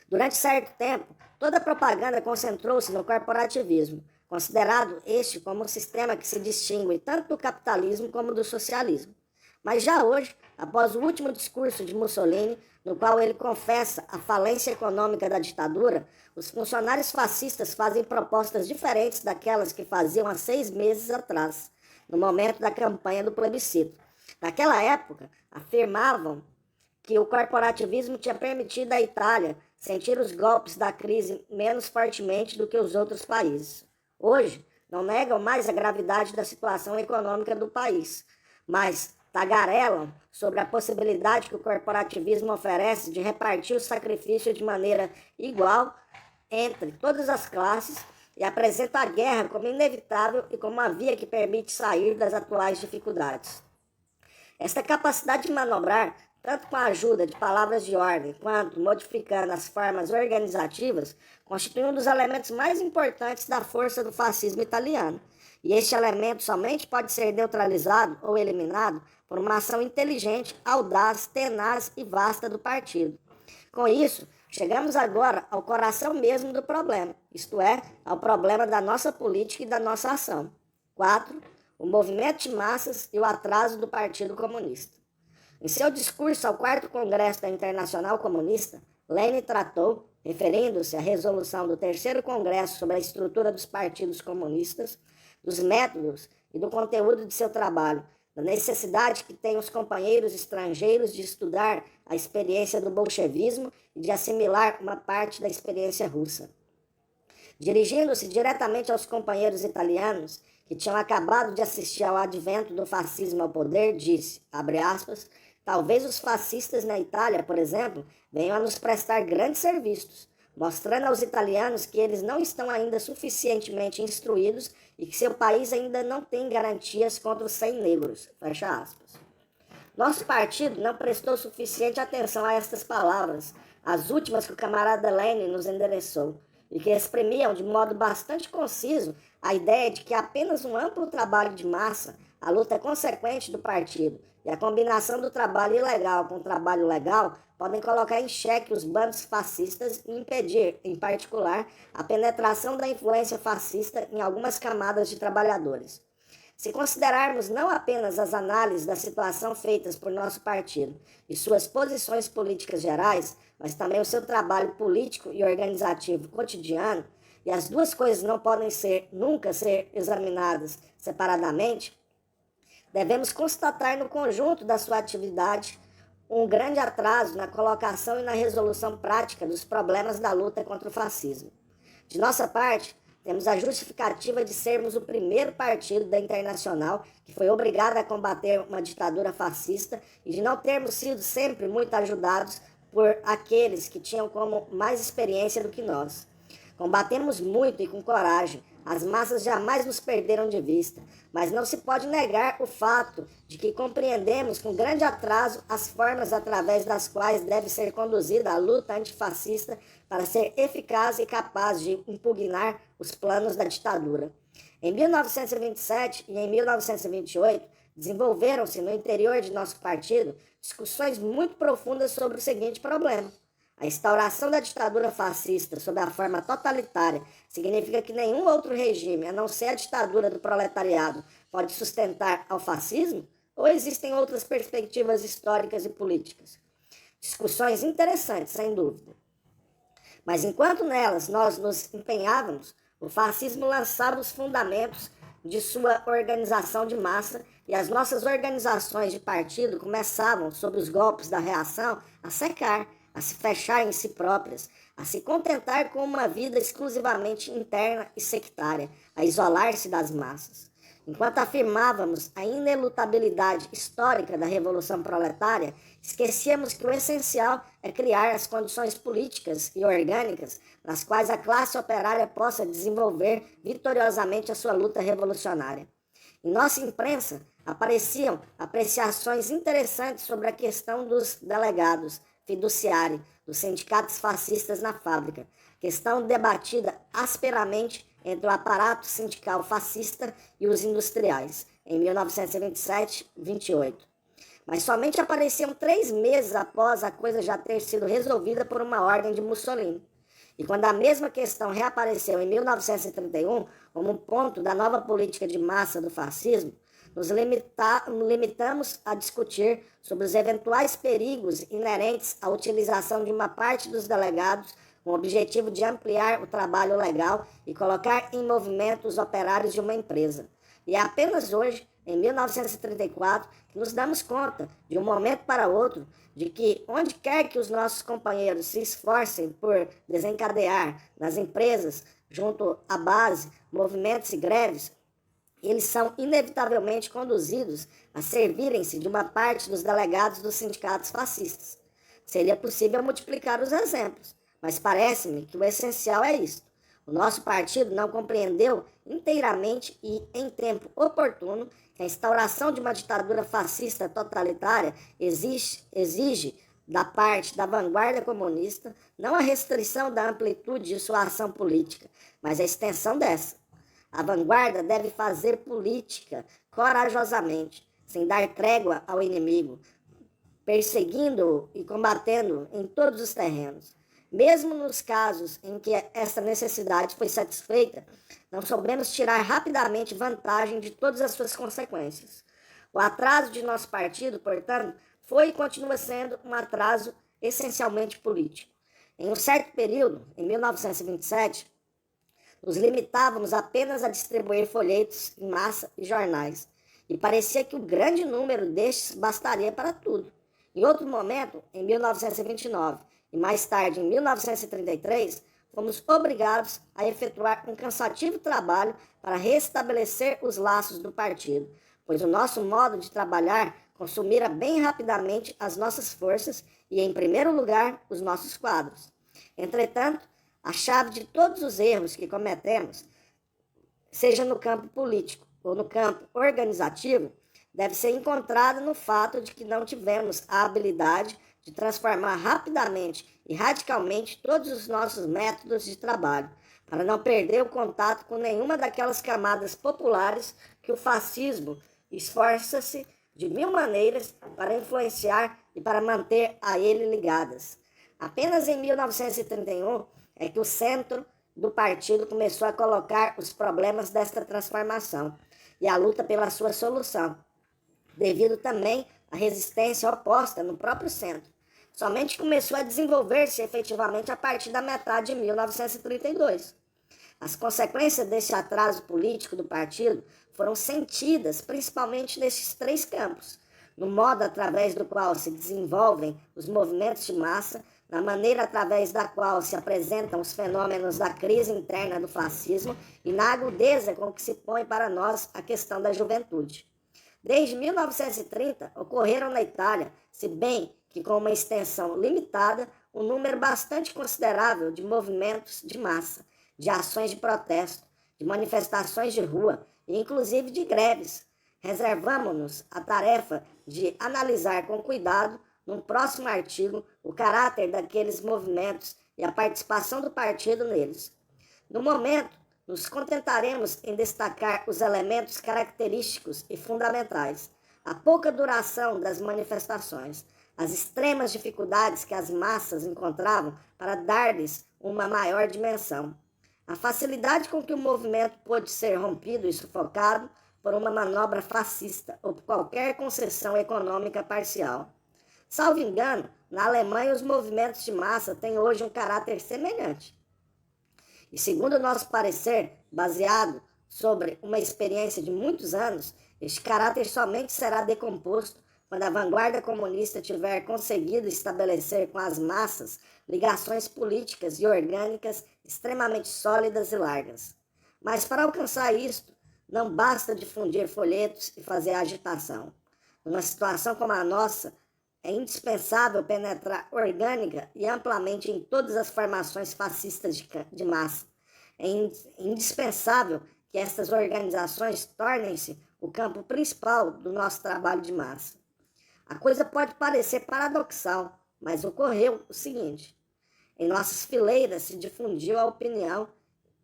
Durante certo tempo, toda a propaganda concentrou-se no corporativismo, considerado este como um sistema que se distingue tanto do capitalismo como do socialismo. Mas já hoje, após o último discurso de Mussolini, no qual ele confessa a falência econômica da ditadura, os funcionários fascistas fazem propostas diferentes daquelas que faziam há 6 meses atrás, no momento da campanha do plebiscito. Naquela época, afirmavam que o corporativismo tinha permitido à Itália sentir os golpes da crise menos fortemente do que os outros países. Hoje, não negam mais a gravidade da situação econômica do país, mas tagarelam sobre a possibilidade que o corporativismo oferece de repartir o sacrifício de maneira igual entre todas as classes e apresenta a guerra como inevitável e como uma via que permite sair das atuais dificuldades. Esta capacidade de manobrar, tanto com a ajuda de palavras de ordem quanto modificando as formas organizativas, constitui um dos elementos mais importantes da força do fascismo italiano. E este elemento somente pode ser neutralizado ou eliminado por uma ação inteligente, audaz, tenaz e vasta do partido. Com isso, chegamos agora ao coração mesmo do problema, isto é, ao problema da nossa política e da nossa ação. 4. O movimento de massas e o atraso do Partido Comunista. Em seu discurso ao 4º Congresso da Internacional Comunista, Lenin tratou, referindo-se à resolução do 3º Congresso sobre a estrutura dos partidos comunistas, dos métodos e do conteúdo de seu trabalho, da necessidade que têm os companheiros estrangeiros de estudar a experiência do bolchevismo e de assimilar uma parte da experiência russa. Dirigindo-se diretamente aos companheiros italianos, que tinham acabado de assistir ao advento do fascismo ao poder, disse, abre aspas, talvez os fascistas na Itália, por exemplo, venham a nos prestar grandes serviços, mostrando aos italianos que eles não estão ainda suficientemente instruídos e que seu país ainda não tem garantias contra os 100 negros. Fecha aspas. Nosso partido não prestou suficiente atenção a estas palavras, as últimas que o camarada Lenin nos endereçou, e que exprimiam de modo bastante conciso a ideia de que apenas um amplo trabalho de massa, a luta consequente do partido e a combinação do trabalho ilegal com o trabalho legal podem colocar em xeque os bandos fascistas e impedir, em particular, a penetração da influência fascista em algumas camadas de trabalhadores. Se considerarmos não apenas as análises da situação feitas por nosso partido e suas posições políticas gerais, mas também o seu trabalho político e organizativo cotidiano, e as duas coisas não podem nunca ser examinadas separadamente, devemos constatar no conjunto da sua atividade um grande atraso na colocação e na resolução prática dos problemas da luta contra o fascismo. De nossa parte, temos a justificativa de sermos o primeiro partido da Internacional que foi obrigado a combater uma ditadura fascista e de não termos sido sempre muito ajudados por aqueles que tinham como mais experiência do que nós. Combatemos muito e com coragem. As massas jamais nos perderam de vista, mas não se pode negar o fato de que compreendemos com grande atraso as formas através das quais deve ser conduzida a luta antifascista para ser eficaz e capaz de impugnar os planos da ditadura. Em 1927 e em 1928, desenvolveram-se no interior de nosso partido discussões muito profundas sobre o seguinte problema. A instauração da ditadura fascista sob a forma totalitária significa que nenhum outro regime, a não ser a ditadura do proletariado, pode sustentar ao fascismo? Ou existem outras perspectivas históricas e políticas? Discussões interessantes, sem dúvida. Mas enquanto nelas nós nos empenhávamos, o fascismo lançava os fundamentos de sua organização de massa e as nossas organizações de partido começavam, sob os golpes da reação, a secar, a se fechar em si próprias, a se contentar com uma vida exclusivamente interna e sectária, a isolar-se das massas. Enquanto afirmávamos a inelutabilidade histórica da Revolução Proletária, esquecíamos que o essencial é criar as condições políticas e orgânicas nas quais a classe operária possa desenvolver vitoriosamente a sua luta revolucionária. Em nossa imprensa apareciam apreciações interessantes sobre a questão dos delegados fiduciário dos sindicatos fascistas na fábrica, questão debatida asperamente entre o aparato sindical fascista e os industriais, em 1927-28. Mas somente apareciam 3 meses após a coisa já ter sido resolvida por uma ordem de Mussolini. E quando a mesma questão reapareceu em 1931, como um ponto da nova política de massa do fascismo, nos limitamos a discutir sobre os eventuais perigos inerentes à utilização de uma parte dos delegados com o objetivo de ampliar o trabalho legal e colocar em movimento os operários de uma empresa. E é apenas hoje, em 1934, que nos damos conta, de um momento para outro, de que onde quer que os nossos companheiros se esforcem por desencadear nas empresas, junto à base, movimentos e greves, eles são inevitavelmente conduzidos a servirem-se de uma parte dos delegados dos sindicatos fascistas. Seria possível multiplicar os exemplos, mas parece-me que o essencial é isto. O nosso partido não compreendeu inteiramente e em tempo oportuno que a instauração de uma ditadura fascista totalitária exige da parte da vanguarda comunista não a restrição da amplitude de sua ação política, mas a extensão dessa. A vanguarda deve fazer política corajosamente, sem dar trégua ao inimigo, perseguindo-o e combatendo-o em todos os terrenos. Mesmo nos casos em que essa necessidade foi satisfeita, não soubemos tirar rapidamente vantagem de todas as suas consequências. O atraso de nosso partido, portanto, foi e continua sendo um atraso essencialmente político. Em um certo período, em 1927, nos limitávamos apenas a distribuir folhetos em massa e jornais, e parecia que o grande número destes bastaria para tudo. Em outro momento, em 1929, e mais tarde, em 1933, fomos obrigados a efetuar um cansativo trabalho para restabelecer os laços do partido, pois o nosso modo de trabalhar consumira bem rapidamente as nossas forças e, em primeiro lugar, os nossos quadros. Entretanto, a chave de todos os erros que cometemos, seja no campo político ou no campo organizativo, deve ser encontrada no fato de que não tivemos a habilidade de transformar rapidamente e radicalmente todos os nossos métodos de trabalho, para não perder o contato com nenhuma daquelas camadas populares que o fascismo esforça-se de mil maneiras para influenciar e para manter a ele ligadas. Apenas em 1931 é que o centro do partido começou a colocar os problemas desta transformação e a luta pela sua solução, devido também à resistência oposta no próprio centro. Somente começou a desenvolver-se efetivamente a partir da metade de 1932. As consequências desse atraso político do partido foram sentidas principalmente nesses 3 campos: no modo através do qual se desenvolvem os movimentos de massa, na maneira através da qual se apresentam os fenômenos da crise interna do fascismo e na agudeza com que se põe para nós a questão da juventude. Desde 1930, ocorreram na Itália, se bem que com uma extensão limitada, um número bastante considerável de movimentos de massa, de ações de protesto, de manifestações de rua e inclusive de greves. Reservamos-nos a tarefa de analisar com cuidado, num próximo artigo, o caráter daqueles movimentos e a participação do partido neles. No momento, nos contentaremos em destacar os elementos característicos e fundamentais, a pouca duração das manifestações, as extremas dificuldades que as massas encontravam para dar-lhes uma maior dimensão, a facilidade com que o movimento pôde ser rompido e sufocado por uma manobra fascista ou por qualquer concessão econômica parcial. Salvo engano, na Alemanha os movimentos de massa têm hoje um caráter semelhante. E segundo o nosso parecer, baseado sobre uma experiência de muitos anos, este caráter somente será decomposto quando a vanguarda comunista tiver conseguido estabelecer com as massas ligações políticas e orgânicas extremamente sólidas e largas. Mas para alcançar isto, não basta difundir folhetos e fazer agitação. Numa situação como a nossa, é indispensável penetrar orgânica e amplamente em todas as formações fascistas de massa. É indispensável que estas organizações tornem-se o campo principal do nosso trabalho de massa. A coisa pode parecer paradoxal, mas ocorreu o seguinte: em nossas fileiras se difundiu a opinião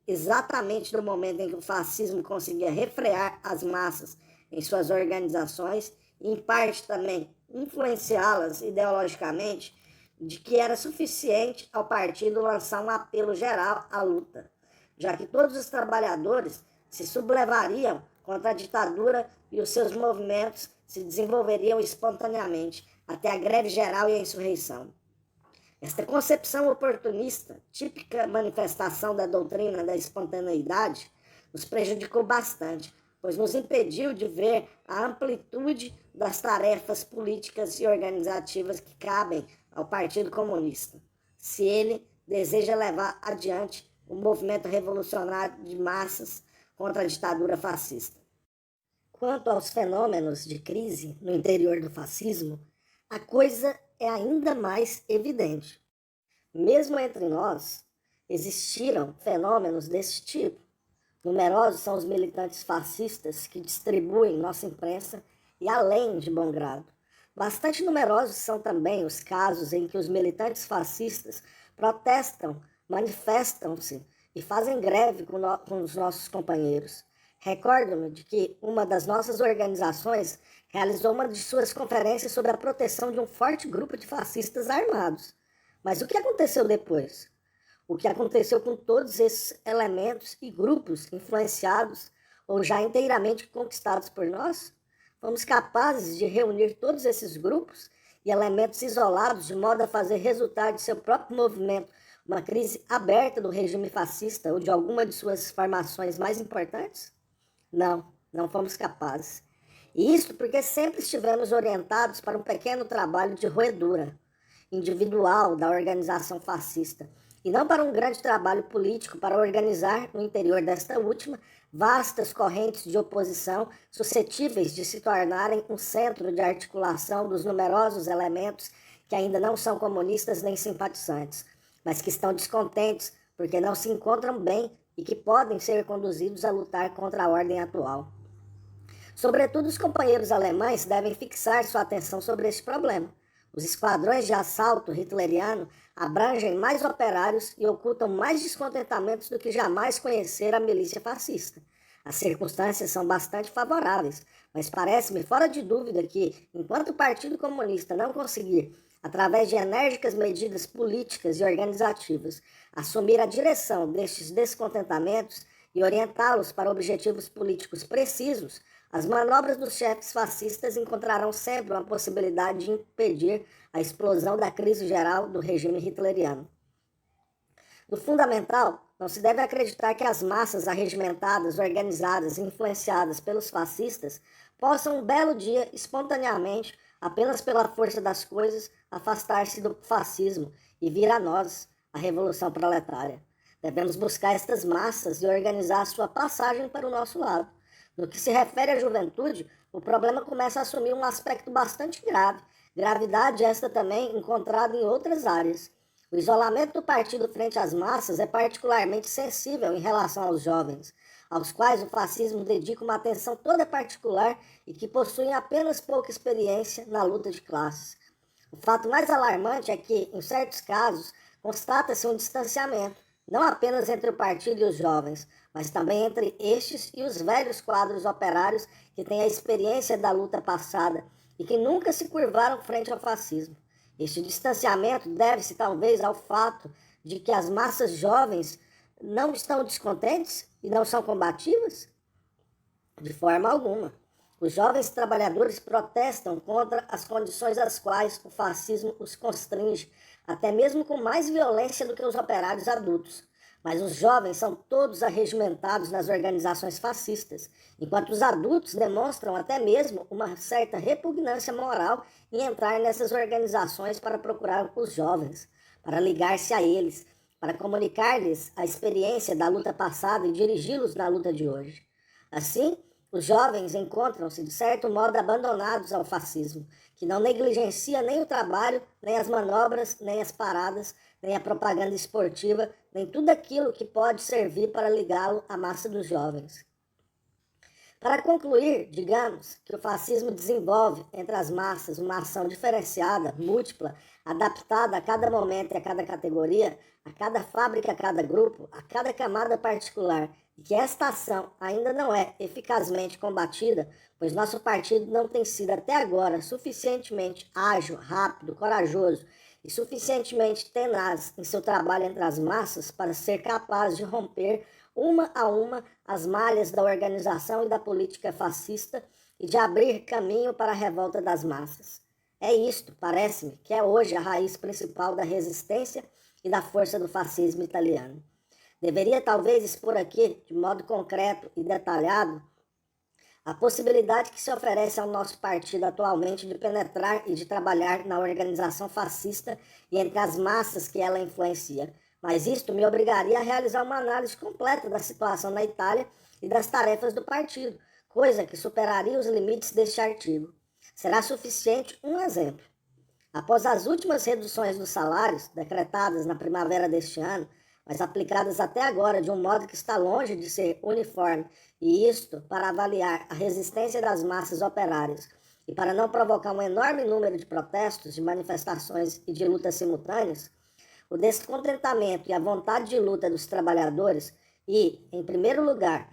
exatamente no momento em que o fascismo conseguia refrear as massas em suas organizações e, em parte também, influenciá-las ideologicamente, de que era suficiente ao partido lançar um apelo geral à luta, já que todos os trabalhadores se sublevariam contra a ditadura e os seus movimentos se desenvolveriam espontaneamente até a greve geral e a insurreição. Esta concepção oportunista, típica manifestação da doutrina da espontaneidade, nos prejudicou bastante, pois nos impediu de ver a amplitude das tarefas políticas e organizativas que cabem ao Partido Comunista, se ele deseja levar adiante o movimento revolucionário de massas contra a ditadura fascista. Quanto aos fenômenos de crise no interior do fascismo, a coisa é ainda mais evidente. Mesmo entre nós, existiram fenômenos desse tipo. Numerosos são os militantes fascistas que distribuem nossa imprensa e além de bom grado. Bastante numerosos são também os casos em que os militantes fascistas protestam, manifestam-se e fazem greve com os nossos companheiros. Recordo-me de que uma das nossas organizações realizou uma de suas conferências sobre a proteção de um forte grupo de fascistas armados. Mas o que aconteceu depois? O que aconteceu com todos esses elementos e grupos influenciados ou já inteiramente conquistados por nós? Fomos capazes de reunir todos esses grupos e elementos isolados de modo a fazer resultar de seu próprio movimento uma crise aberta do regime fascista ou de alguma de suas formações mais importantes? Não fomos capazes. E isso porque sempre estivemos orientados para um pequeno trabalho de roedura individual da organização fascista, e não para um grande trabalho político para organizar, no interior desta última, vastas correntes de oposição suscetíveis de se tornarem um centro de articulação dos numerosos elementos que ainda não são comunistas nem simpatizantes, mas que estão descontentes porque não se encontram bem e que podem ser conduzidos a lutar contra a ordem atual. Sobretudo, os companheiros alemães devem fixar sua atenção sobre este problema. Os esquadrões de assalto hitleriano abrangem mais operários e ocultam mais descontentamentos do que jamais conhecera a milícia fascista. As circunstâncias são bastante favoráveis, mas parece-me fora de dúvida que, enquanto o Partido Comunista não conseguir, através de enérgicas medidas políticas e organizativas, assumir a direção destes descontentamentos e orientá-los para objetivos políticos precisos, as manobras dos chefes fascistas encontrarão sempre uma possibilidade de impedir a explosão da crise geral do regime hitleriano. No fundamental, não se deve acreditar que as massas arregimentadas, organizadas e influenciadas pelos fascistas possam um belo dia, espontaneamente, apenas pela força das coisas, afastar-se do fascismo e vir a nós, a revolução proletária. Devemos buscar estas massas e organizar a sua passagem para o nosso lado. No que se refere à juventude, o problema começa a assumir um aspecto bastante grave. Gravidade esta também encontrada em outras áreas. O isolamento do partido frente às massas é particularmente sensível em relação aos jovens, aos quais o fascismo dedica uma atenção toda particular e que possuem apenas pouca experiência na luta de classes. O fato mais alarmante é que, em certos casos, constata-se um distanciamento, não apenas entre o partido e os jovens, mas também entre estes e os velhos quadros operários que têm a experiência da luta passada e que nunca se curvaram frente ao fascismo. Este distanciamento deve-se talvez ao fato de que as massas jovens não estão descontentes e não são combativas? De forma alguma. Os jovens trabalhadores protestam contra as condições às quais o fascismo os constringe, até mesmo com mais violência do que os operários adultos. Mas os jovens são todos arregimentados nas organizações fascistas, enquanto os adultos demonstram até mesmo uma certa repugnância moral em entrar nessas organizações para procurar os jovens, para ligar-se a eles, para comunicar-lhes a experiência da luta passada e dirigi-los na luta de hoje. Assim, os jovens encontram-se, de certo modo, abandonados ao fascismo, que não negligencia nem o trabalho, nem as manobras, nem as paradas, nem a propaganda esportiva, nem tudo aquilo que pode servir para ligá-lo à massa dos jovens. Para concluir, digamos que o fascismo desenvolve entre as massas uma ação diferenciada, múltipla, adaptada a cada momento e a cada categoria, a cada fábrica, a cada grupo, a cada camada particular, e que esta ação ainda não é eficazmente combatida, pois nosso partido não tem sido até agora suficientemente ágil, rápido, corajoso e suficientemente tenaz em seu trabalho entre as massas para ser capaz de romper uma a uma as malhas da organização e da política fascista e de abrir caminho para a revolta das massas. É isto, parece-me, que é hoje a raiz principal da resistência e da força do fascismo italiano. Deveria talvez expor aqui, de modo concreto e detalhado, a possibilidade que se oferece ao nosso partido atualmente de penetrar e de trabalhar na organização fascista e entre as massas que ela influencia. Mas isto me obrigaria a realizar uma análise completa da situação na Itália e das tarefas do partido, coisa que superaria os limites deste artigo. Será suficiente um exemplo. Após as últimas reduções dos salários, decretadas na primavera deste ano, mas aplicadas até agora de um modo que está longe de ser uniforme, e isto para avaliar a resistência das massas operárias e para não provocar um enorme número de protestos, de manifestações e de lutas simultâneas, o descontentamento e a vontade de luta dos trabalhadores e, em primeiro lugar,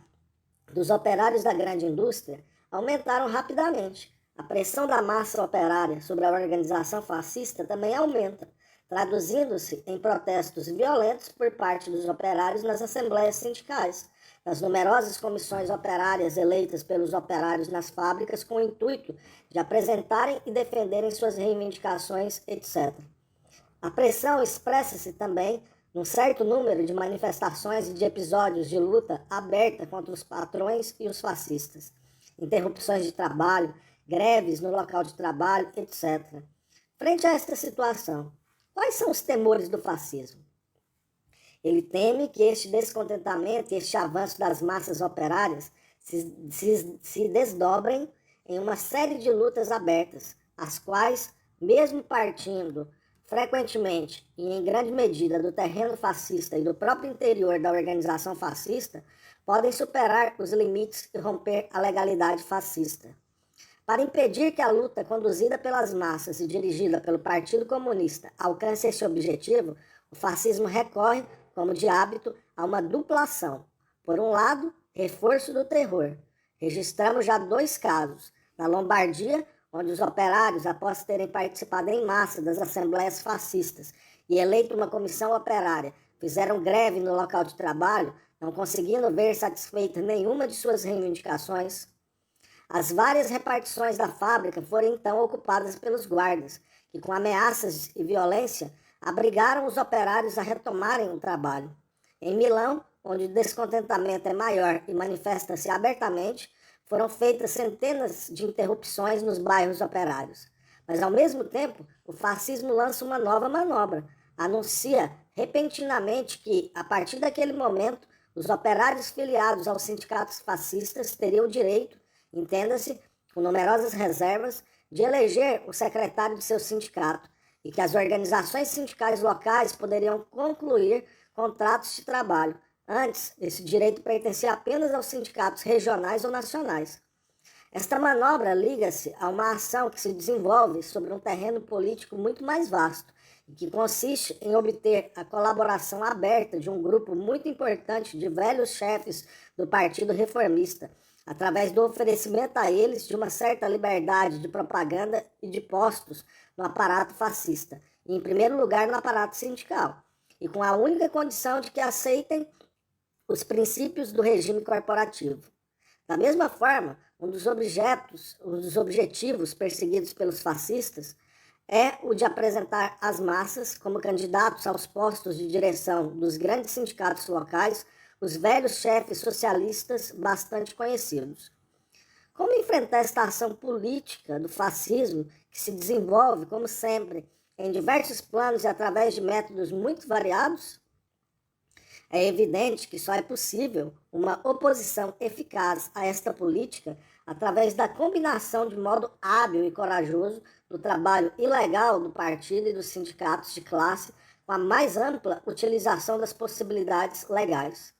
dos operários da grande indústria aumentaram rapidamente. A pressão da massa operária sobre a organização fascista também aumenta, traduzindo-se em protestos violentos por parte dos operários nas assembleias sindicais, nas numerosas comissões operárias eleitas pelos operários nas fábricas com o intuito de apresentarem e defenderem suas reivindicações, etc. A pressão expressa-se também num certo número de manifestações e de episódios de luta aberta contra os patrões e os fascistas, interrupções de trabalho, greves no local de trabalho, etc. Frente a esta situação, quais são os temores do fascismo? Ele teme que este descontentamento e este avanço das massas operárias se desdobrem em uma série de lutas abertas, as quais, mesmo partindo frequentemente e em grande medida do terreno fascista e do próprio interior da organização fascista, podem superar os limites e romper a legalidade fascista. Para impedir que a luta conduzida pelas massas e dirigida pelo Partido Comunista alcance esse objetivo, o fascismo recorre, como de hábito, a uma dupla ação. Por um lado, reforço do terror. Registramos já 2 casos. Na Lombardia, onde os operários, após terem participado em massa das assembleias fascistas e eleito uma comissão operária, fizeram greve no local de trabalho, não conseguindo ver satisfeita nenhuma de suas reivindicações. As várias repartições da fábrica foram então ocupadas pelos guardas, que com ameaças e violência obrigaram os operários a retomarem o trabalho. Em Milão, onde o descontentamento é maior e manifesta-se abertamente, foram feitas centenas de interrupções nos bairros operários. Mas, ao mesmo tempo, o fascismo lança uma nova manobra. Anuncia repentinamente que, a partir daquele momento, os operários filiados aos sindicatos fascistas teriam o direito, entenda-se, com numerosas reservas, de eleger o secretário de seu sindicato e que as organizações sindicais locais poderiam concluir contratos de trabalho. Antes, esse direito pertencia apenas aos sindicatos regionais ou nacionais. Esta manobra liga-se a uma ação que se desenvolve sobre um terreno político muito mais vasto e que consiste em obter a colaboração aberta de um grupo muito importante de velhos chefes do Partido Reformista, através do oferecimento a eles de uma certa liberdade de propaganda e de postos no aparato fascista, e em primeiro lugar no aparato sindical, e com a única condição de que aceitem os princípios do regime corporativo. Da mesma forma, um dos objetivos perseguidos pelos fascistas é o de apresentar as massas como candidatos aos postos de direção dos grandes sindicatos locais, os velhos chefes socialistas bastante conhecidos. Como enfrentar esta ação política do fascismo, que se desenvolve, como sempre, em diversos planos e através de métodos muito variados? É evidente que só é possível uma oposição eficaz a esta política através da combinação de modo hábil e corajoso do trabalho ilegal do partido e dos sindicatos de classe com a mais ampla utilização das possibilidades legais.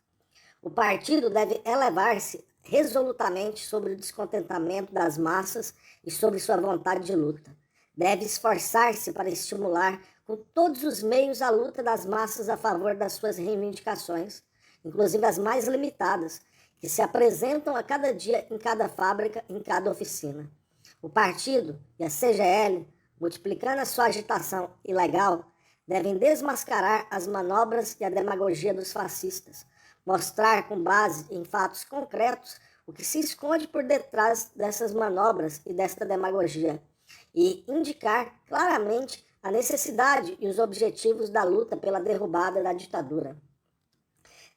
O partido deve elevar-se resolutamente sobre o descontentamento das massas e sobre sua vontade de luta. Deve esforçar-se para estimular com todos os meios a luta das massas a favor das suas reivindicações, inclusive as mais limitadas, que se apresentam a cada dia em cada fábrica, em cada oficina. O partido e a CGL, multiplicando a sua agitação ilegal, devem desmascarar as manobras e a demagogia dos fascistas, mostrar com base em fatos concretos o que se esconde por detrás dessas manobras e desta demagogia, e indicar claramente a necessidade e os objetivos da luta pela derrubada da ditadura.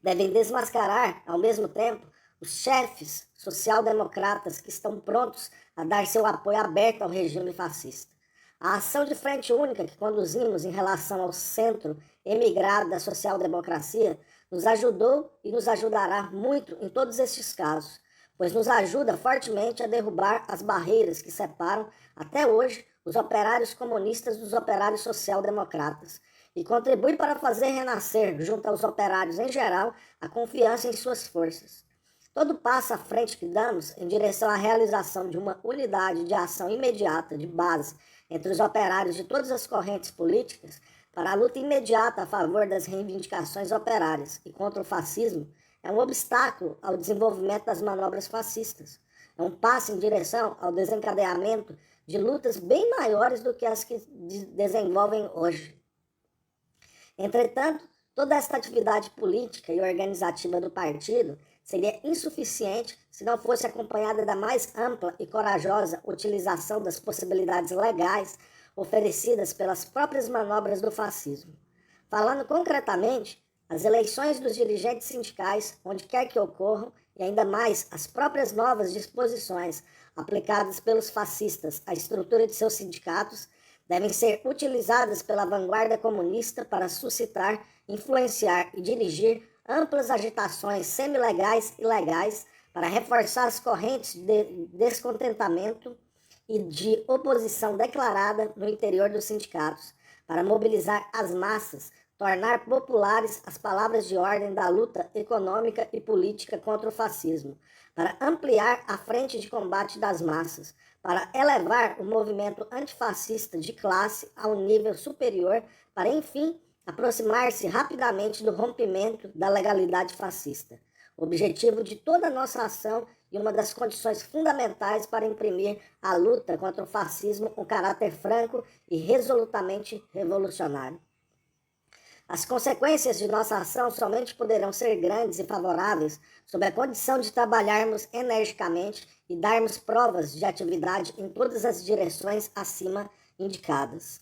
Devem desmascarar, ao mesmo tempo, os chefes social-democratas que estão prontos a dar seu apoio aberto ao regime fascista. A ação de frente única que conduzimos em relação ao centro emigrado da social-democracia nos ajudou e nos ajudará muito em todos estes casos, pois nos ajuda fortemente a derrubar as barreiras que separam, até hoje, os operários comunistas dos operários social-democratas, e contribui para fazer renascer, junto aos operários em geral, a confiança em suas forças. Todo passo à frente que damos em direção à realização de uma unidade de ação imediata, de base, entre os operários de todas as correntes políticas, para a luta imediata a favor das reivindicações operárias e contra o fascismo, é um obstáculo ao desenvolvimento das manobras fascistas. É um passo em direção ao desencadeamento de lutas bem maiores do que as que desenvolvem hoje. Entretanto, toda esta atividade política e organizativa do partido seria insuficiente se não fosse acompanhada da mais ampla e corajosa utilização das possibilidades legais oferecidas pelas próprias manobras do fascismo. Falando concretamente, as eleições dos dirigentes sindicais, onde quer que ocorram, e ainda mais as próprias novas disposições aplicadas pelos fascistas à estrutura de seus sindicatos, devem ser utilizadas pela vanguarda comunista para suscitar, influenciar e dirigir amplas agitações semilegais e legais para reforçar as correntes de descontentamento e de oposição declarada no interior dos sindicatos, para mobilizar as massas, tornar populares as palavras de ordem da luta econômica e política contra o fascismo, para ampliar a frente de combate das massas, para elevar o movimento antifascista de classe a um nível superior, para, enfim, aproximar-se rapidamente do rompimento da legalidade fascista. O objetivo de toda a nossa ação e uma das condições fundamentais para imprimir à luta contra o fascismo um caráter franco e resolutamente revolucionário. As consequências de nossa ação somente poderão ser grandes e favoráveis sob a condição de trabalharmos energicamente e darmos provas de atividade em todas as direções acima indicadas.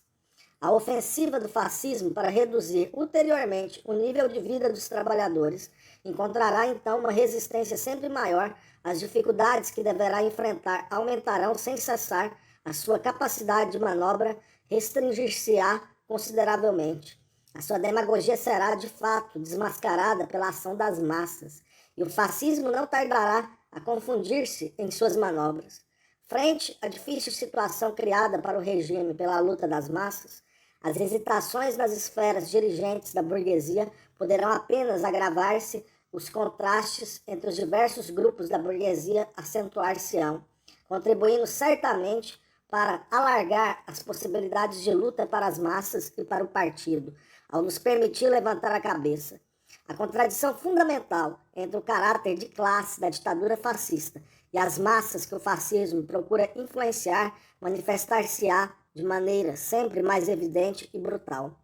A ofensiva do fascismo para reduzir ulteriormente o nível de vida dos trabalhadores encontrará então uma resistência sempre maior. As dificuldades que deverá enfrentar aumentarão sem cessar a sua capacidade de manobra restringir-se-á consideravelmente. A sua demagogia será, de fato, desmascarada pela ação das massas, e o fascismo não tardará a confundir-se em suas manobras. Frente à difícil situação criada para o regime pela luta das massas, as hesitações nas esferas dirigentes da burguesia poderão apenas agravar-se, os contrastes entre os diversos grupos da burguesia acentuar-se-ão, contribuindo certamente para alargar as possibilidades de luta para as massas e para o partido, ao nos permitir levantar a cabeça. A contradição fundamental entre o caráter de classe da ditadura fascista e as massas que o fascismo procura influenciar manifestar-se-á de maneira sempre mais evidente e brutal.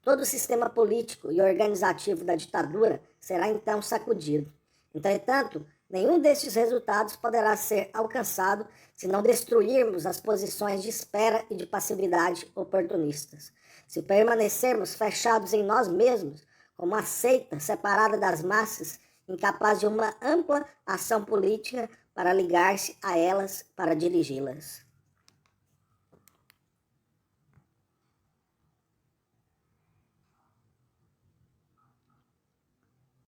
Todo o sistema político e organizativo da ditadura será então sacudido. Entretanto, nenhum destes resultados poderá ser alcançado se não destruirmos as posições de espera e de passividade oportunistas. Se permanecermos fechados em nós mesmos, como uma seita separada das massas, incapaz de uma ampla ação política para ligar-se a elas para dirigi-las.